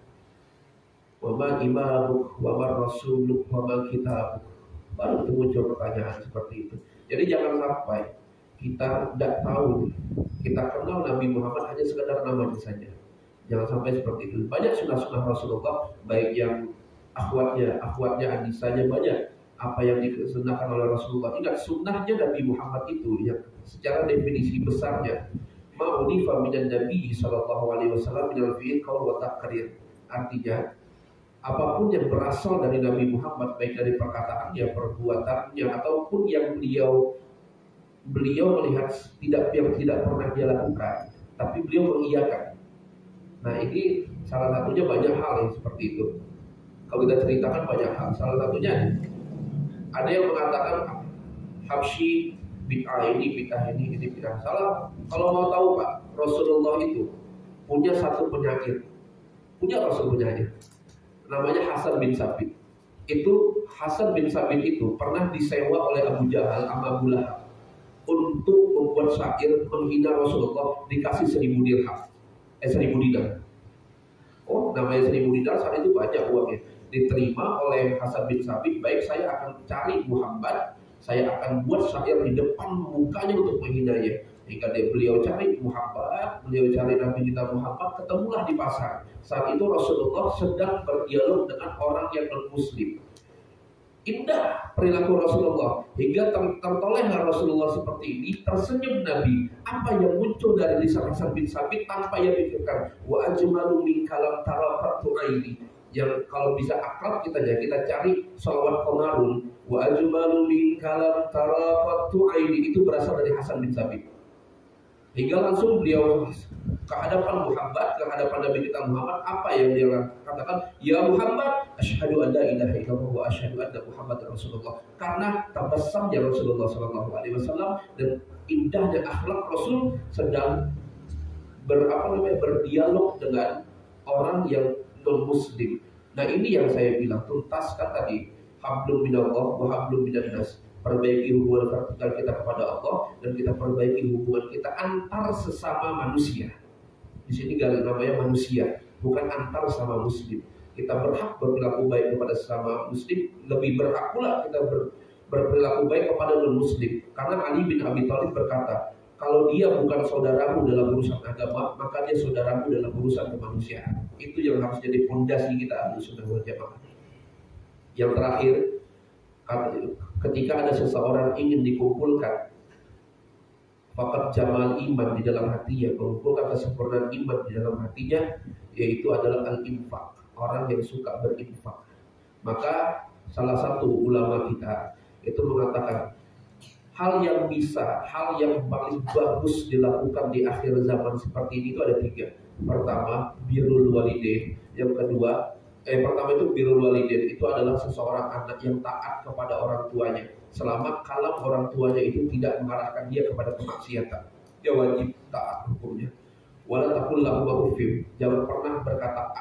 wa ma imamuk wa ma rasuluk wa ma kitabuk. Baru itu muncul pertanyaan seperti itu. Jadi jangan sampai kita tidak tahu, kita kenal Nabi Muhammad hanya sekedar namanya saja. Jangan sampai seperti itu. Banyak sunnah-sunnah Rasulullah, baik yang akhwatnya, anisanya, banyak apa yang disunahkan oleh Rasulullah. Ingat, sunnahnya Nabi Muhammad itu yang secara definisi besarnya ma'unifa minan Nabi sallallahu alaihi wasallam minal fi'il qaul wa taqrir. Artinya apapun yang berasal dari Nabi Muhammad, baik dari perkataannya, perbuatannya, ataupun yang beliau melihat yang tidak pernah dia lakukan, tapi beliau mengiyakan. Nah, ini salah satunya banyak hal yang seperti itu. Kalau kita ceritakan banyak hal. Salah satunya ada yang mengatakan Habsyi bid'ah ini bid'ah. Salah. Kalau mau tahu Pak, Rasulullah itu punya satu penyakit. Punya Rasul penyakit. Namanya Hasan bin Sabit. Itu Hasan bin Sabit itu pernah disewa oleh Abu Jahal sama Abu Lahab untuk membuat syair menghina Rasulullah, dikasih 1000 dirham. 1000 dinar. Oh, namanya 1000 dinar saat itu banyak uangnya. Diterima oleh Hasan bin Sabit, baik saya akan cari Muhammad, saya akan buat syair di depan mukanya untuk menghinanya. Hingga beliau cari Muhammad, beliau cari Nabi kita Muhammad, ketemulah di pasar. Saat itu Rasulullah sedang berdialog dengan orang yang non-muslim. Indah perilaku Rasulullah, hingga tertolehlah Rasulullah seperti ini. Tersenyum Nabi. Apa yang muncul dari lisan Hasan bin Sabit tanpa ia pikirkan, wa ajmalu min kalam tarafatu aini. Yang kalau bisa akrab kita cari salawat qamarun, wa ajmalu min kalam tarafatu aini, itu berasal dari Hasan bin Sabit. Hingga langsung beliau ke hadapan Muhammad, ke hadapan Nabi kita Muhammad, apa yang dia katakan? Ya Muhammad, asyhadu an la ilaha illallah wa asyhadu anna Muhammadar Rasulullah. Karena tabassamnya Rasulullah sallallahu alaihi wasallam dan indahnya akhlak Rasul sedang berdialog dengan orang yang non muslim. Nah, ini yang saya bilang, tuntaskan tadi hablum minallah wa hablum minan nas. Perbaiki hubungan vertikal kita kepada Allah, dan kita perbaiki hubungan kita antar sesama manusia. Di sini namanya manusia, bukan antar sama muslim. Kita berhak berperilaku baik kepada sesama muslim, lebih berhak pula kita berperilaku baik kepada non muslim. Karena Ali bin Abi Thalib berkata, kalau dia bukan saudaramu dalam urusan agama, maka dia saudaramu dalam urusan kemanusiaan. Itu yang harus jadi fondasi kita Ahlus Sunnah wal Jamaah. Yang terakhir, ketika ada seseorang ingin dikumpulkan fakat jamal iman di dalam hatinya, mengumpulkan kesempurnaan iman di dalam hatinya, yaitu adalah al-infaq, orang yang suka berinfak. Maka salah satu ulama kita itu mengatakan hal yang paling bagus dilakukan di akhir zaman seperti ini itu ada 3. Pertama, birrul walidain. Yang kedua, pertama itu birrul walidain, itu adalah seseorang anak yang taat kepada orang tuanya selama kalam orang tuanya itu tidak mengarahkan dia kepada kemaksiatan. Dia wajib taat hukumnya. Wala taqul lahu uffin, jangan pernah berkata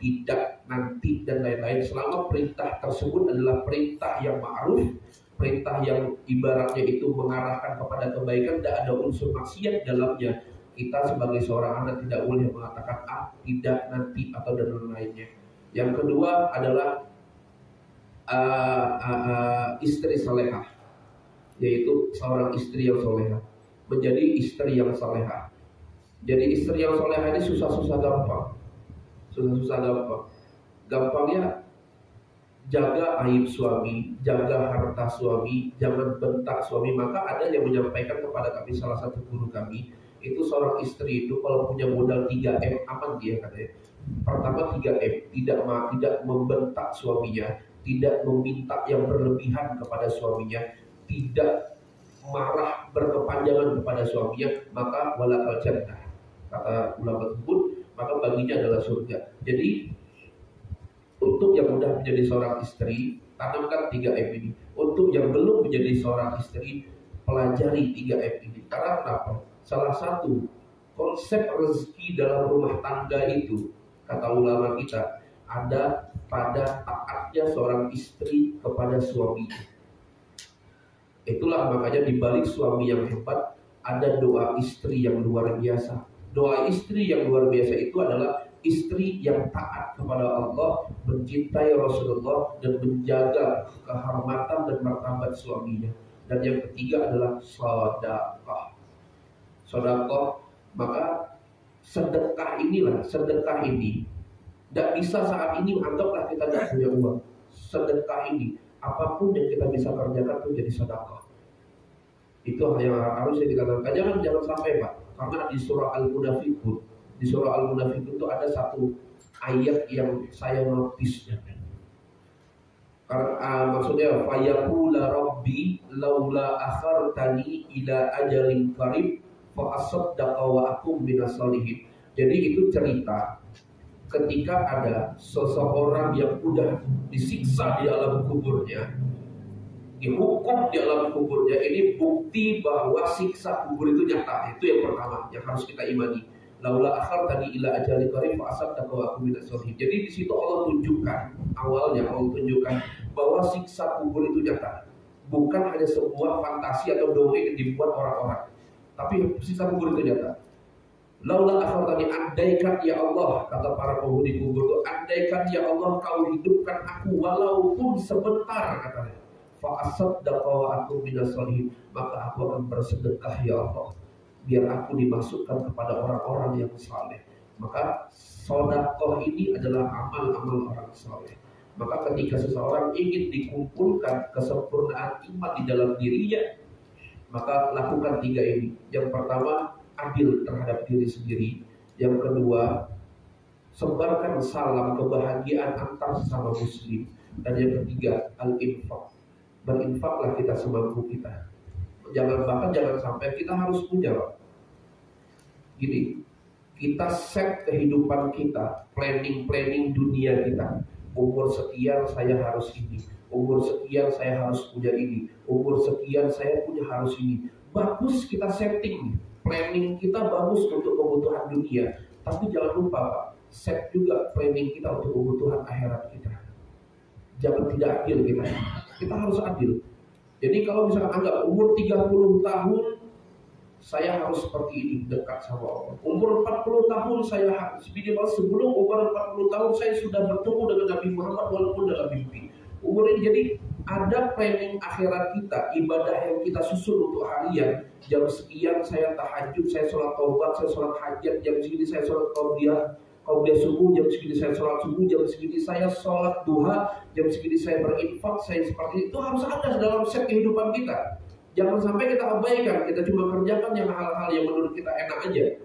tidak, nanti dan lain-lain selama perintah tersebut adalah perintah yang ma'ruf, perintah yang ibaratnya itu mengarahkan kepada kebaikan, tidak ada unsur maksiat dalamnya. Kita sebagai seorang anak tidak boleh mengatakan tidak, nanti, atau dan lain-lainnya. Yang kedua adalah istri salehah, yaitu seorang istri yang solehah, menjadi istri yang salehah. Jadi istri yang solehah ini susah-susah gampang. Gampangnya jaga aib suami, jaga harta suami, jangan bentak suami. Maka ada yang menyampaikan kepada kami, salah satu guru kami, itu seorang istri itu kalau punya modal 3M aman dia katanya. Pertama 3M, tidak membentak suaminya, tidak meminta yang berlebihan kepada suaminya, tidak marah berkepanjangan kepada suaminya, maka walakal jannah. Kata ulama tersebut, maka baginya adalah surga. Jadi untuk yang sudah menjadi seorang istri, tanamkan 3M ini. Untuk yang belum menjadi seorang istri, pelajari 3M ini. Karena kenapa? Salah satu konsep rezeki dalam rumah tangga itu, kata ulama kita, ada pada taatnya seorang istri kepada suaminya. Itulah makanya di balik suami yang hebat ada doa istri yang luar biasa. Doa istri yang luar biasa itu adalah istri yang taat kepada Allah, mencintai Rasulullah, dan menjaga kehormatan dan martabat suaminya. Dan yang ketiga adalah sedekah. Sedekah, maka sedekah ini tidak bisa saat ini anggaplah kita tidak punya uang. Sedekah ini, apapun yang kita bisa kerjakan itu jadi sedekah. Itu yang harus kita lakukan. Jangan sampai Pak, karena di surah Al-Munafiqun, itu ada satu ayat yang saya notisnya. Karena maksudnya fayaqula rabbi laula akhartani ila ajalin qarib fa asaddaqa wa akum minas sholihin. Jadi itu cerita ketika ada seseorang yang udah disiksa di alam kuburnya, dihukum di alam kuburnya. Ini bukti bahwa siksa kubur itu nyata. Itu yang pertama yang harus kita imani. Laula akhartani ila ajalin qarib fa asaddaqa wa akum minas sholihin. Jadi di situ Allah tunjukkan, awalnya Allah tunjukkan bahwa siksa kubur itu nyata. Bukan hanya sebuah fantasi atau dongeng yang dibuat orang-orang, tapi siksa kubur itu nyata. Laula akhartani, andaikan ya Allah, kata para penghuni kubur itu, andaikan ya Allah kau hidupkan aku walaupun sebentar, katanya. Fa asaddaqa wa akum minas sholihin, maka aku akan bersedekah ya Allah, biar aku dimasukkan kepada orang-orang yang saleh. Maka sedekah ini adalah amal-amal orang saleh. Maka ketika seseorang ingin dikumpulkan kesempurnaan iman di dalam dirinya, maka lakukan 3 ini. Yang pertama, adil terhadap diri sendiri. Yang kedua, sebarkan salam kebahagiaan antar sesama muslim. Dan yang ketiga, al-infaq. Berinfaklah kita semampu kita. Jangan sampai kita harus punya, Pak. Gini, kita set kehidupan kita, planning dunia kita. Umur sekian saya harus ini, umur sekian saya harus punya ini, umur sekian saya punya harus ini. Bagus kita setting, planning kita bagus untuk kebutuhan dunia. Tapi jangan lupa Pak, set juga planning kita untuk kebutuhan akhirat kita. Jangan tidak adil kita harus adil. Jadi kalau misalkan anggap umur 30 tahun saya harus seperti ini, dekat sama Allah. Umur 40 tahun saya harus, minimal sebelum umur 40 tahun saya sudah bertemu dengan Nabi Muhammad walaupun dalam mimpi. Umur ini, jadi ada planning akhirat kita, ibadah yang kita susun untuk harian. Jam sekian saya tahajud, saya sholat taubat, saya sholat hajat, jam segini saya sholat qabliyah subuh, jam segini saya sholat subuh, jam segini saya sholat duha, jam segini saya berinfak, saya seperti itu harus ada dalam set kehidupan kita. Jangan sampai kita abaikan, kita cuma kerjakan yang hal-hal yang menurut kita enak aja.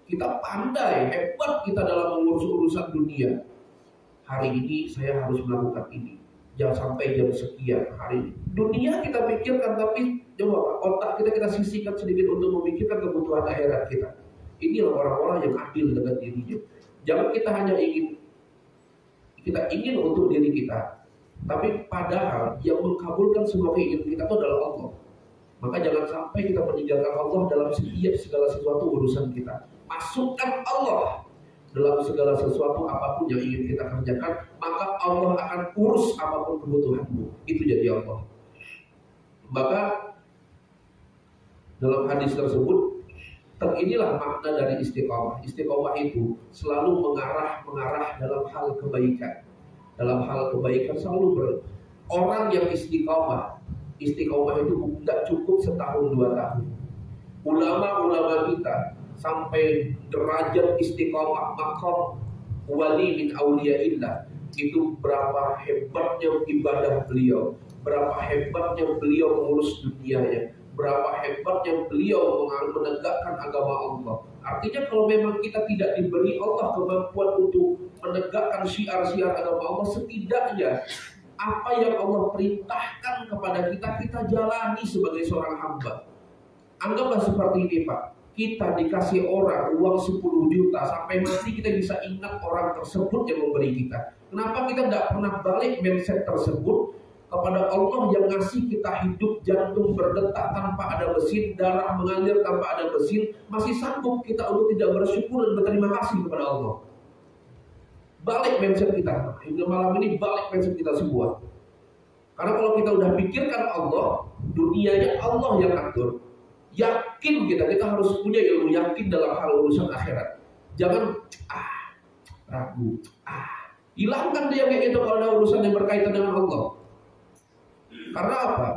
Kita pandai, hebat kita dalam mengurus urusan dunia. Hari ini saya harus melakukan ini. Jangan sampai jam sekian hari ini. Dunia kita pikirkan, tapi coba otak kita sisihkan sedikit untuk memikirkan kebutuhan akhirat kita. Inilah orang-orang yang adil dengan dirinya. Jangan kita hanya ingin untuk diri kita, tapi padahal yang mengkabulkan semua keinginan kita itu adalah Allah. Maka jangan sampai kita meninggalkan Allah dalam setiap segala sesuatu urusan kita. Masukkan Allah dalam segala sesuatu apapun yang ingin kita kerjakan, maka Allah akan urus apapun kebutuhanmu. Itu jadi Allah. Maka dalam hadis tersebut, inilah makna dari istiqomah. Istiqomah itu selalu mengarah dalam hal kebaikan. Dalam hal kebaikan selalu orang yang istiqomah itu tidak cukup setahun 2 tahun. Ulama-ulama kita sampai derajat istiqomah maqam wali min auliyaillah, itu berapa hebatnya ibadah beliau, berapa hebatnya beliau mengurus dunianya, berapa hebatnya beliau menegakkan agama Allah. Artinya kalau memang kita tidak diberi Allah kemampuan untuk menegakkan syiar-syiar agama Allah, setidaknya apa yang Allah perintahkan kepada kita, kita jalani sebagai seorang hamba. Anggaplah seperti ini Pak, kita dikasih orang uang 10 juta, sampai mati kita bisa ingat orang tersebut yang memberi kita. Kenapa kita tidak pernah balik mindset tersebut kepada Allah yang ngasih kita hidup, jantung berdetak tanpa ada mesin, darah mengalir tanpa ada mesin, masih sanggup kita untuk tidak bersyukur dan berterima kasih kepada Allah. Balik mindset kita. Hingga malam ini balik mindset kita semua. Karena kalau kita udah pikirkan Allah, dunianya Allah yang atur. Yakin kita harus punya ilmu yakin dalam hal urusan akhirat. Jangan ragu. Hilangkan dia kayak gitu kalau ada urusan yang berkaitan dengan Allah. Karena apa?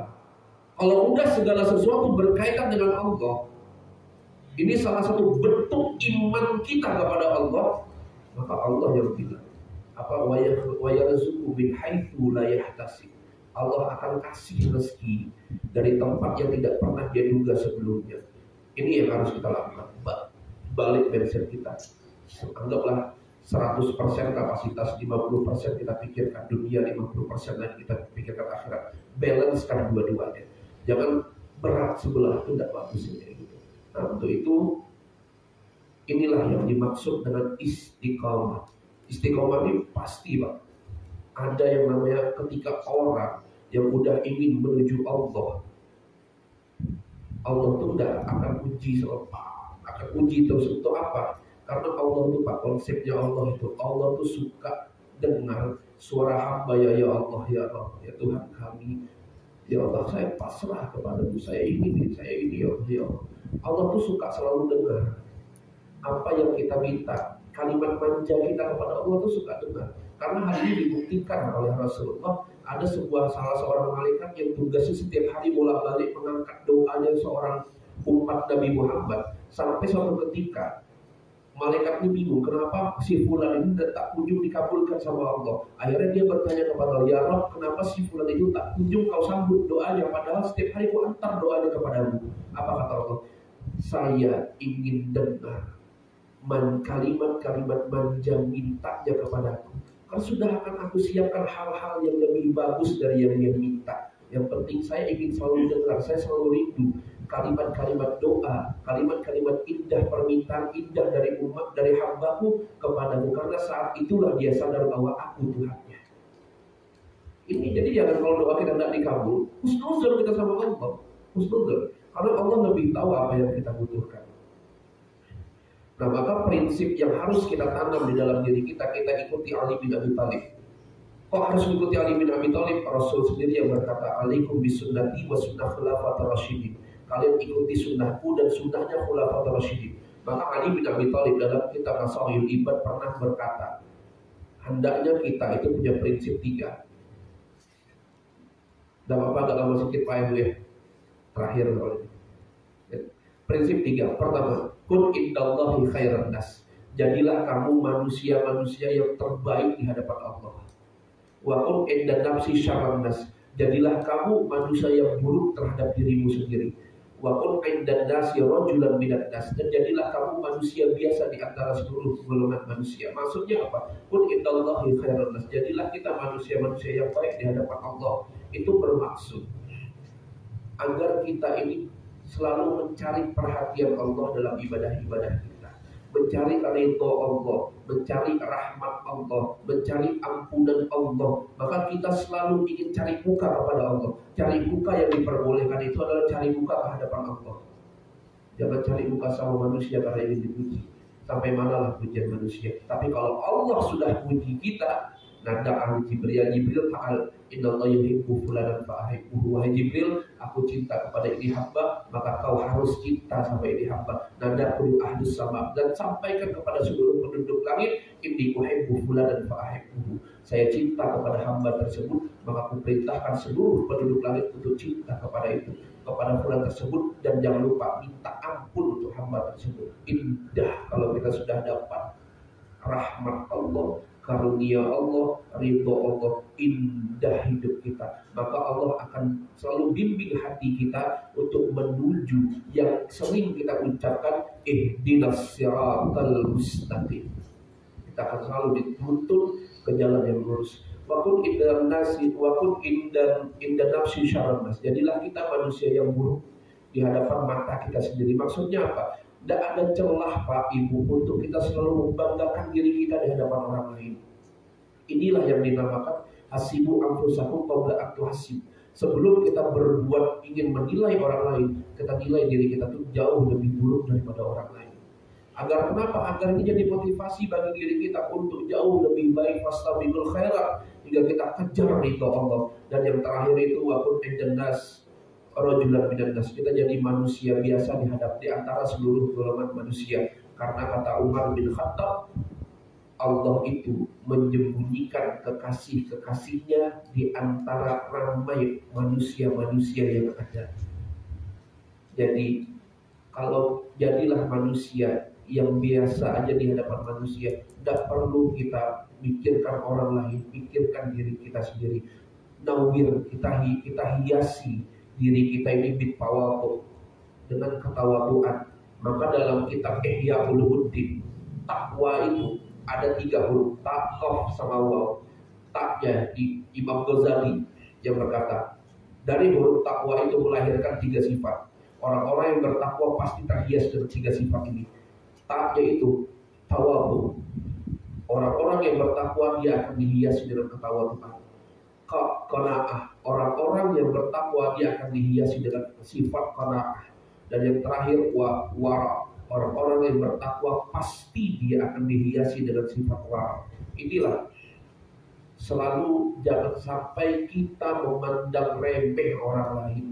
Kalau udah segala sesuatu berkaitan dengan Allah, ini salah satu bentuk iman kita kepada Allah. Maka Allah yang bilang, wa yarzuqu min haitsu la yahtasib. Allah akan kasih rezeki dari tempat yang tidak pernah dia duga sebelumnya. Ini yang harus kita lakukan. Balik mindset kita. Anggaplah 100% kapasitas, 50% kita pikirkan dunia, 50% lagi kita pikirkan akhirat. Balancekan dua-duanya. Jangan berat sebelah, itu tidak bagus gitu. Nah, untuk itu inilah yang dimaksud dengan istiqomah. Istiqomah ini pasti Pak. Ada yang namanya ketika orang yang udah ingin menuju Allah tuh tidak akan uji selepas, akan uji terus. Untuk apa? Karena Allah itu Pak, konsepnya Allah tuh suka dengar suara hamba, ya Allah, ya Tuhan kami, ya Allah saya pasrah kepadamu, saya ini ya Allah. Allah tuh suka selalu dengar apa yang kita minta. Kalimat manja kita kepada Allah tuh suka dengar. Karena hari ini dibuktikan oleh Rasulullah, ada salah seorang malaikat yang tugasnya setiap hari bolak-balik mengangkat doanya seorang umat Nabi Muhammad. Sampai suatu ketika malaikat ini bingung, kenapa si fulan ini tak kunjung dikabulkan sama Allah. Akhirnya dia bertanya kepada Allah, ya Rabb, kenapa si fulan itu tak kunjung kau sambut doanya, padahal setiap hari ku antar doanya kepadamu. Apa kata Allah? Saya ingin dengar kalimat-kalimat manja mintanya kepadaku. Karena sudah akan aku siapkan hal-hal yang lebih bagus dari yang dia minta. Yang penting saya ingin selalu dengar, saya selalu rindu kalimat-kalimat doa, kalimat-kalimat indah, permintaan indah dari umat, dari hambaku kepadamu. Karena saat itulah dia sadar bahwa aku Tuhannya. Ini jadi jangan kalau doa kita tidak dikabul, husnuzon kita sama Allah. Husnuzon. Karena Allah lebih tahu apa yang kita butuhkan. Nah, maka prinsip yang harus kita tanam di dalam diri kita ikuti Ali bin Abi Thalib. Kok harus mengikuti Ali bin Abi Thalib? Rasul sendiri yang berkata, alaikum bisunnati wa sunnah khulafatur rasyidin. Kalian ikuti sunnahku dan sunnahnya khulafatur rasyidin. Maka Ali bin Abi Thalib dalam kitab Nasahul Ibad pernah berkata, hendaknya kita itu punya prinsip 3. Dan apa gak lama sedikit Pak Ibu ya? Terakhir kalau ini. Prinsip 3. Pertama, kun indallahi khairan nas. Jadilah kamu manusia-manusia yang terbaik di hadapan Allah. Wa kun indan nafsi syarran nas. Jadilah kamu manusia yang buruk terhadap dirimu sendiri. Wa kun indan nasi rajulan minan nas. Dan jadilah kamu manusia biasa di antara seluruh golongan manusia. Maksudnya apa? Kun indallahi khairan nas. Jadilah kita manusia-manusia yang baik di hadapan Allah. Itu bermaksud agar kita ini selalu mencari perhatian Allah dalam ibadah-ibadah kita, mencari ridho Allah, mencari rahmat Allah, mencari ampunan Allah. Maka kita selalu ingin cari muka kepada Allah. Cari muka yang diperbolehkan itu adalah cari muka ke hadapan Allah. Jangan cari muka sama manusia karena ingin dipuji. Sampai manalah pujian manusia. Tapi kalau Allah sudah puji kita, nada ahli Jibril ta'al innallaha yuhibbu fulanan fa'ahibbuhu. Wahai Jibril, aku cinta kepada ini hamba, maka kau harus cinta sama ini hamba. Nada kudu ahlus sama, dan sampaikan kepada seluruh penduduk langit, inni uhibbu fulanan fa'ahibbuhu. Saya cinta kepada hamba tersebut, maka aku perintahkan seluruh penduduk langit untuk cinta kepada itu, kepada fulan tersebut, dan jangan lupa minta ampun untuk hamba tersebut. Indah kalau kita sudah dapat rahmat Allah, karunia Allah, ridho Allah, indah hidup kita. Maka Allah akan selalu bimbing hati kita untuk menuju yang sering kita ucapkan, ihdinas siratal mustaqim. Kita akan selalu dituntun ke jalan yang lurus. Wa kun indan nasi wa kun indan nafsi syarran nas. Jadilah kita manusia yang buruk di hadapan mata kita sendiri. Maksudnya apa? Tidak ada celah Pak Ibu untuk kita selalu membanggakan diri kita di hadapan orang lain. Inilah yang dinamakan hasibu anfusakum qabla an tuhasib. Sebelum kita berbuat ingin menilai orang lain, kita nilai diri kita tuh jauh lebih buruk daripada orang lain. Agar kenapa? Agar ini jadi motivasi bagi diri kita untuk jauh lebih baik, fastabiqul khairat, hingga kita kejar ridho Allah. Dan yang terakhir itu waqul indas rajulan minan nas. Kita jadi manusia biasa di antara seluruh golongan manusia. Karena kata Umar bin Khattab, Allah itu menyembunyikan kekasih-kekasihnya di antara ramai manusia-manusia yang ada. Jadi kalau jadilah manusia yang biasa aja di hadapan manusia, tidak perlu kita pikirkan orang lain, pikirkan diri kita sendiri. Nawir, kita hiasi diri kita ini bitawadu, dengan ketawaduan. Maka dalam kitab Ihya Ulumuddin, takwa itu ada 3 huruf, ta, qaf sama waw. Taknya di Imam Ghazali yang berkata, dari huruf takwa itu melahirkan 3 sifat. Orang-orang yang bertakwa pasti terhias dengan 3 sifat ini. Taknya itu tawadu. Orang-orang yang bertakwa dia akan dihiasi dengan ketawaduan. Qanaah. Orang-orang yang bertakwa dia akan dihiasi dengan sifat qanaah. Dan yang terakhir wara. Orang-orang yang bertakwa pasti dia akan dihiasi dengan sifat wara. Inilah selalu jangan sampai kita memandang remeh orang lain.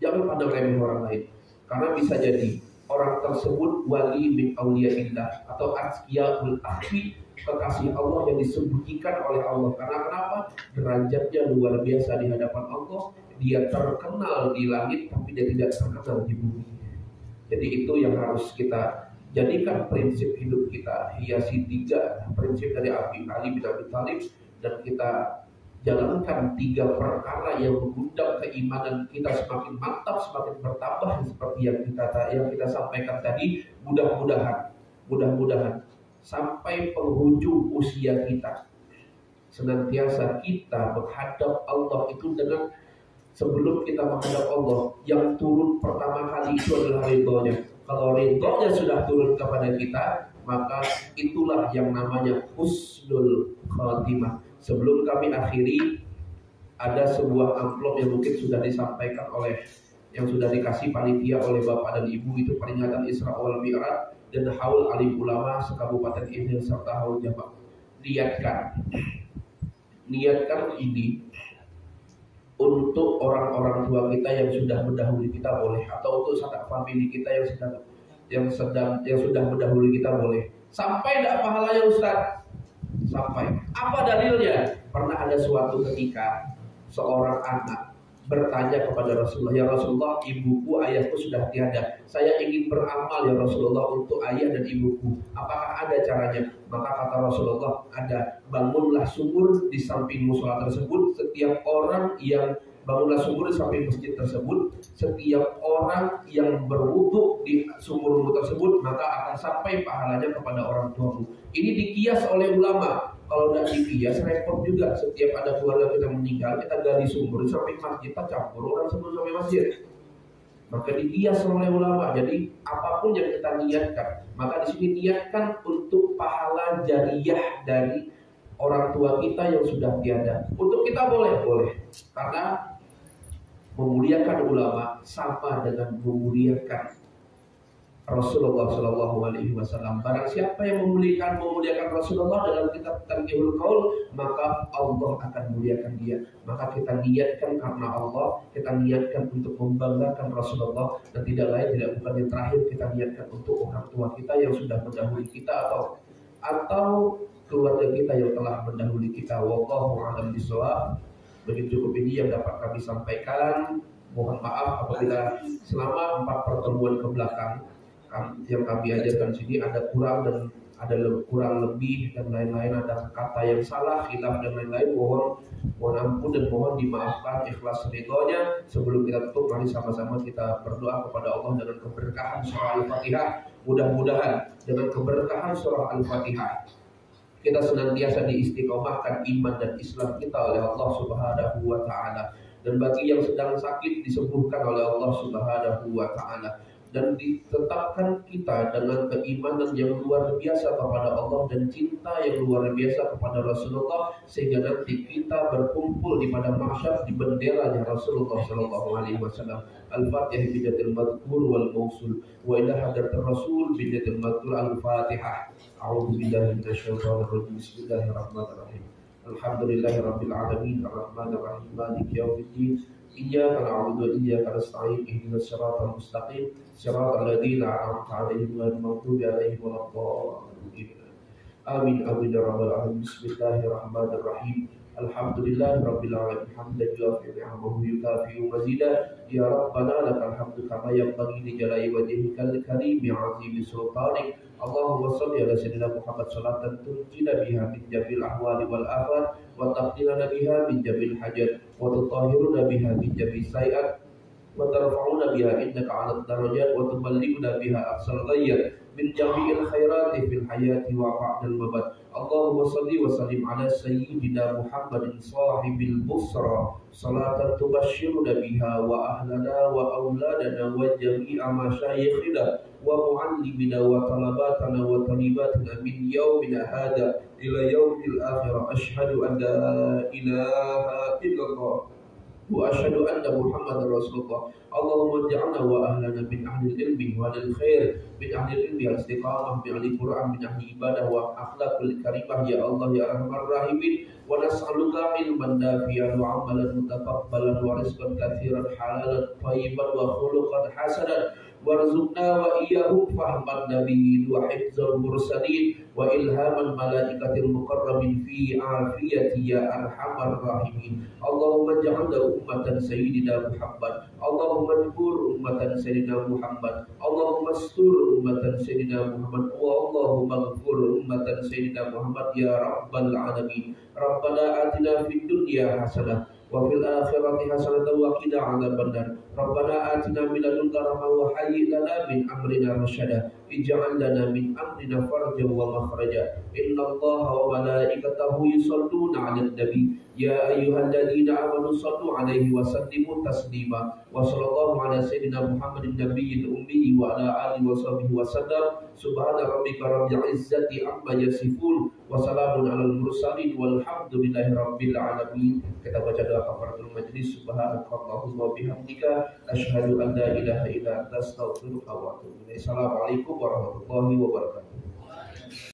Jangan pandang remeh orang lain. Karena bisa jadi orang tersebut wali min auliyaillah atau azkiyaul akhfi, kekasih Allah yang disembunyikan oleh Allah. Karena kenapa? Derajatnya luar biasa di hadapan Allah. Dia terkenal di langit tapi dia tidak terkenal di bumi. Jadi itu yang harus kita jadikan prinsip hidup kita. Hiasi 3 prinsip dari Ali bin Abi Thalib, dan kita jalankan 3 perkara yang mengundang keimanan kita semakin mantap, semakin bertambah seperti yang kita sampaikan tadi. Mudah-mudahan sampai penghujung usia kita senantiasa kita menghadap Allah itu dengan, sebelum kita menghadap Allah, yang turun pertama kali itu adalah ridhonya. Kalau ridhonya sudah turun kepada kita, maka itulah yang namanya husnul khatimah. Sebelum kami akhiri, ada sebuah amplop yang mungkin sudah disampaikan yang sudah dikasih panitia oleh Bapak dan Ibu. Itu peringatan Isra wal Mi'raj dan haul alim ulama sekabupaten ini serta haul Jawa. Niatkan ini untuk orang-orang tua kita yang sudah mendahului kita boleh, atau untuk sanak famili kita yang sudah mendahului kita boleh. Sampai tidak pahalanya Ustaz? Sampai. Apa dalilnya? Pernah ada suatu ketika seorang anak bertanya kepada Rasulullah, ya Rasulullah, ibuku, ayahku sudah tiada. Saya ingin beramal ya Rasulullah untuk ayah dan ibuku. Apakah ada caranya? Maka kata Rasulullah, ada. Bangunlah sumur di samping musola tersebut. Setiap orang yang bangunlah sumur di samping masjid tersebut, setiap orang yang berwudu di sumur tersebut, maka akan sampai pahalanya kepada orang tuamu. Ini dikias oleh ulama. Kalau tidak dikias repot juga. Setiap ada keluarga kita meninggal, kita gali sumur di samping masjid, kita campur orang sebelum sampai masjid. Maka dikias oleh ulama. Jadi apapun yang kita niatkan, maka di sini niatkan untuk pahala jariyah dari orang tua kita yang sudah tiada. Untuk kita boleh, karena memuliakan ulama sama dengan memuliakan Rasulullah Shallallahu Alaihi Wasallam. Barang siapa yang memuliakan Rasulullah dalam kitab Tanqihul Qaul, maka Allah akan memuliakan dia. Maka kita niatkan karena Allah, kita niatkan untuk membanggakan Rasulullah, dan tidak lain tidak bukan yang terakhir kita niatkan untuk orang tua kita yang sudah mendahului kita atau keluarga kita yang telah mendahului kita. Wallahu a'lam bishawab. Begitu cukup ini yang dapat kami sampaikan. Mohon maaf apabila selama 4 pertemuan ke belakang yang kami ajarkan sini ada kurang dan ada kurang lebih dan lain-lain, ada kata yang salah, khilaf dan lain-lain. Mohon ampun dan mohon dimaafkan, ikhlas ridhonya. Sebelum kita tutup, mari sama-sama kita berdoa kepada Allah dengan keberkahan surah Al-Fatihah. Mudah-mudahan dengan keberkahan surah Al-Fatihah kita senantiasa diistiqomahkan iman dan Islam kita oleh Allah Subhanahu wa taala. Dan bagi yang sedang sakit disembuhkan oleh Allah Subhanahu wa taala, dan ditetapkan kita dengan keimanan yang luar biasa kepada Allah dan cinta yang luar biasa kepada Rasulullah, sehingga nanti kita berkumpul di pada mahsyar di benderanya Rasulullah sallallahu alaihi wasallam. Al-Fatihah bidatil madhkur wal mausul wa ila hadratir rasul bidatil madhkur. Al-Fatihah. A'udzu billahi minasyaitonir rajim. Bismillahirrahmanirrahim. Alhamdulillahirabbil alamin arrahmanir rahim maliki yaumiddin. Iyyaka na'budu wa iyyaka nasta'in ihdinas siratal mustaqim siratal ladzina an'amta 'alaihim ghairil maghdubi 'alaihim waladdallin. Amin amin ya rabbal alamin. Bismillahirrahmanirrahim. Alhamdulillahirabbil alamin hamdan yuwafi ni'amahu yukafi mazidah. Ya rabbana lakal hamdu kama yanbaghi li jalali wajhikal karim 'azimi sultanik. Allahumma shalli ala sayyidina Muhammad salatan tunjina biha min jamil ahwali wal afat wa taqdilana biha min jamil hajat wa tutahhiruna biha min jamil sayiat wa tarfa'una biha innaka 'alal darajat wa tuballighuna biha aqsal ghayat min jami'il khairati fil hayati wa ba'dal mamat. Allahumma shalli wa sallim ala sayyidina Muhammadin sahibil busra salatan tubashshiruna biha wa ahlana wa auladana wa jami'a masyayikhina wa mu'allimina wa talabatana wa talibatina min yaumina hadha ila yaumil akhirah. Asyhadu an la ilaha illallah wa asyhadu anna Muhammadar Rasulullah. Allahumma ij'alna wa ahlana min ahli ilmi wa ahli khair, min ahli ilmi wal istiqamah, min ahli Qur'an, min ahli ibadah wa akhlaqul karimah ya Allah ya arhamar rahimin. Wa nas'aluka ilman nafi'an wa 'amalan mutaqabbalan wa rizqan katsiran halalan thayyiban wa khuluqan hasanan warzuqna wa iyyahum fahman nabiyyin wa hifdzal mursalin wa ilhaman malaikatil muqarrabin fi afiyati ya arhamar rahimin. Allahumma ja'alna ummatan sayyidina Muhammad. Allahumma jbur ummatan sayyidina Muhammad. Allahumma astur ummatan sayyidina Muhammad. Wa Allahumma ghfur ummatan sayyidina Muhammad ya rabbal alamin. Rabbana atina fid dunya hasanah wa fil akhirati hasanatan wa qina adzabannar. Rabbana atina min ladunka rahmah wa hayyi lana min amrina rasyada. Ij'al lana min amrina farjan wa makhraja. Innallaha wa malaikatahu yusholluna 'alan nabi. Ya ayyuhalladzina amanu shallu 'alaihi wa sallimu taslima. Wa sallallahu 'ala sayyidina Muhammadin nabiyil ummi wa ala alihi wa sahbihi wa sallam. Subhana rabbika rabbil izzati amma yasifun wa salamun 'alal mursalin walhamdulillahi rabbil alamin. Kita baca doa kafaratul majlis. Subhanakallahumma wa bihamdika asyhadu an la ilaha illa anta astaghfiruka wa atubu ilaik. Assalamualaikum warahmatullahi wabarakatuh.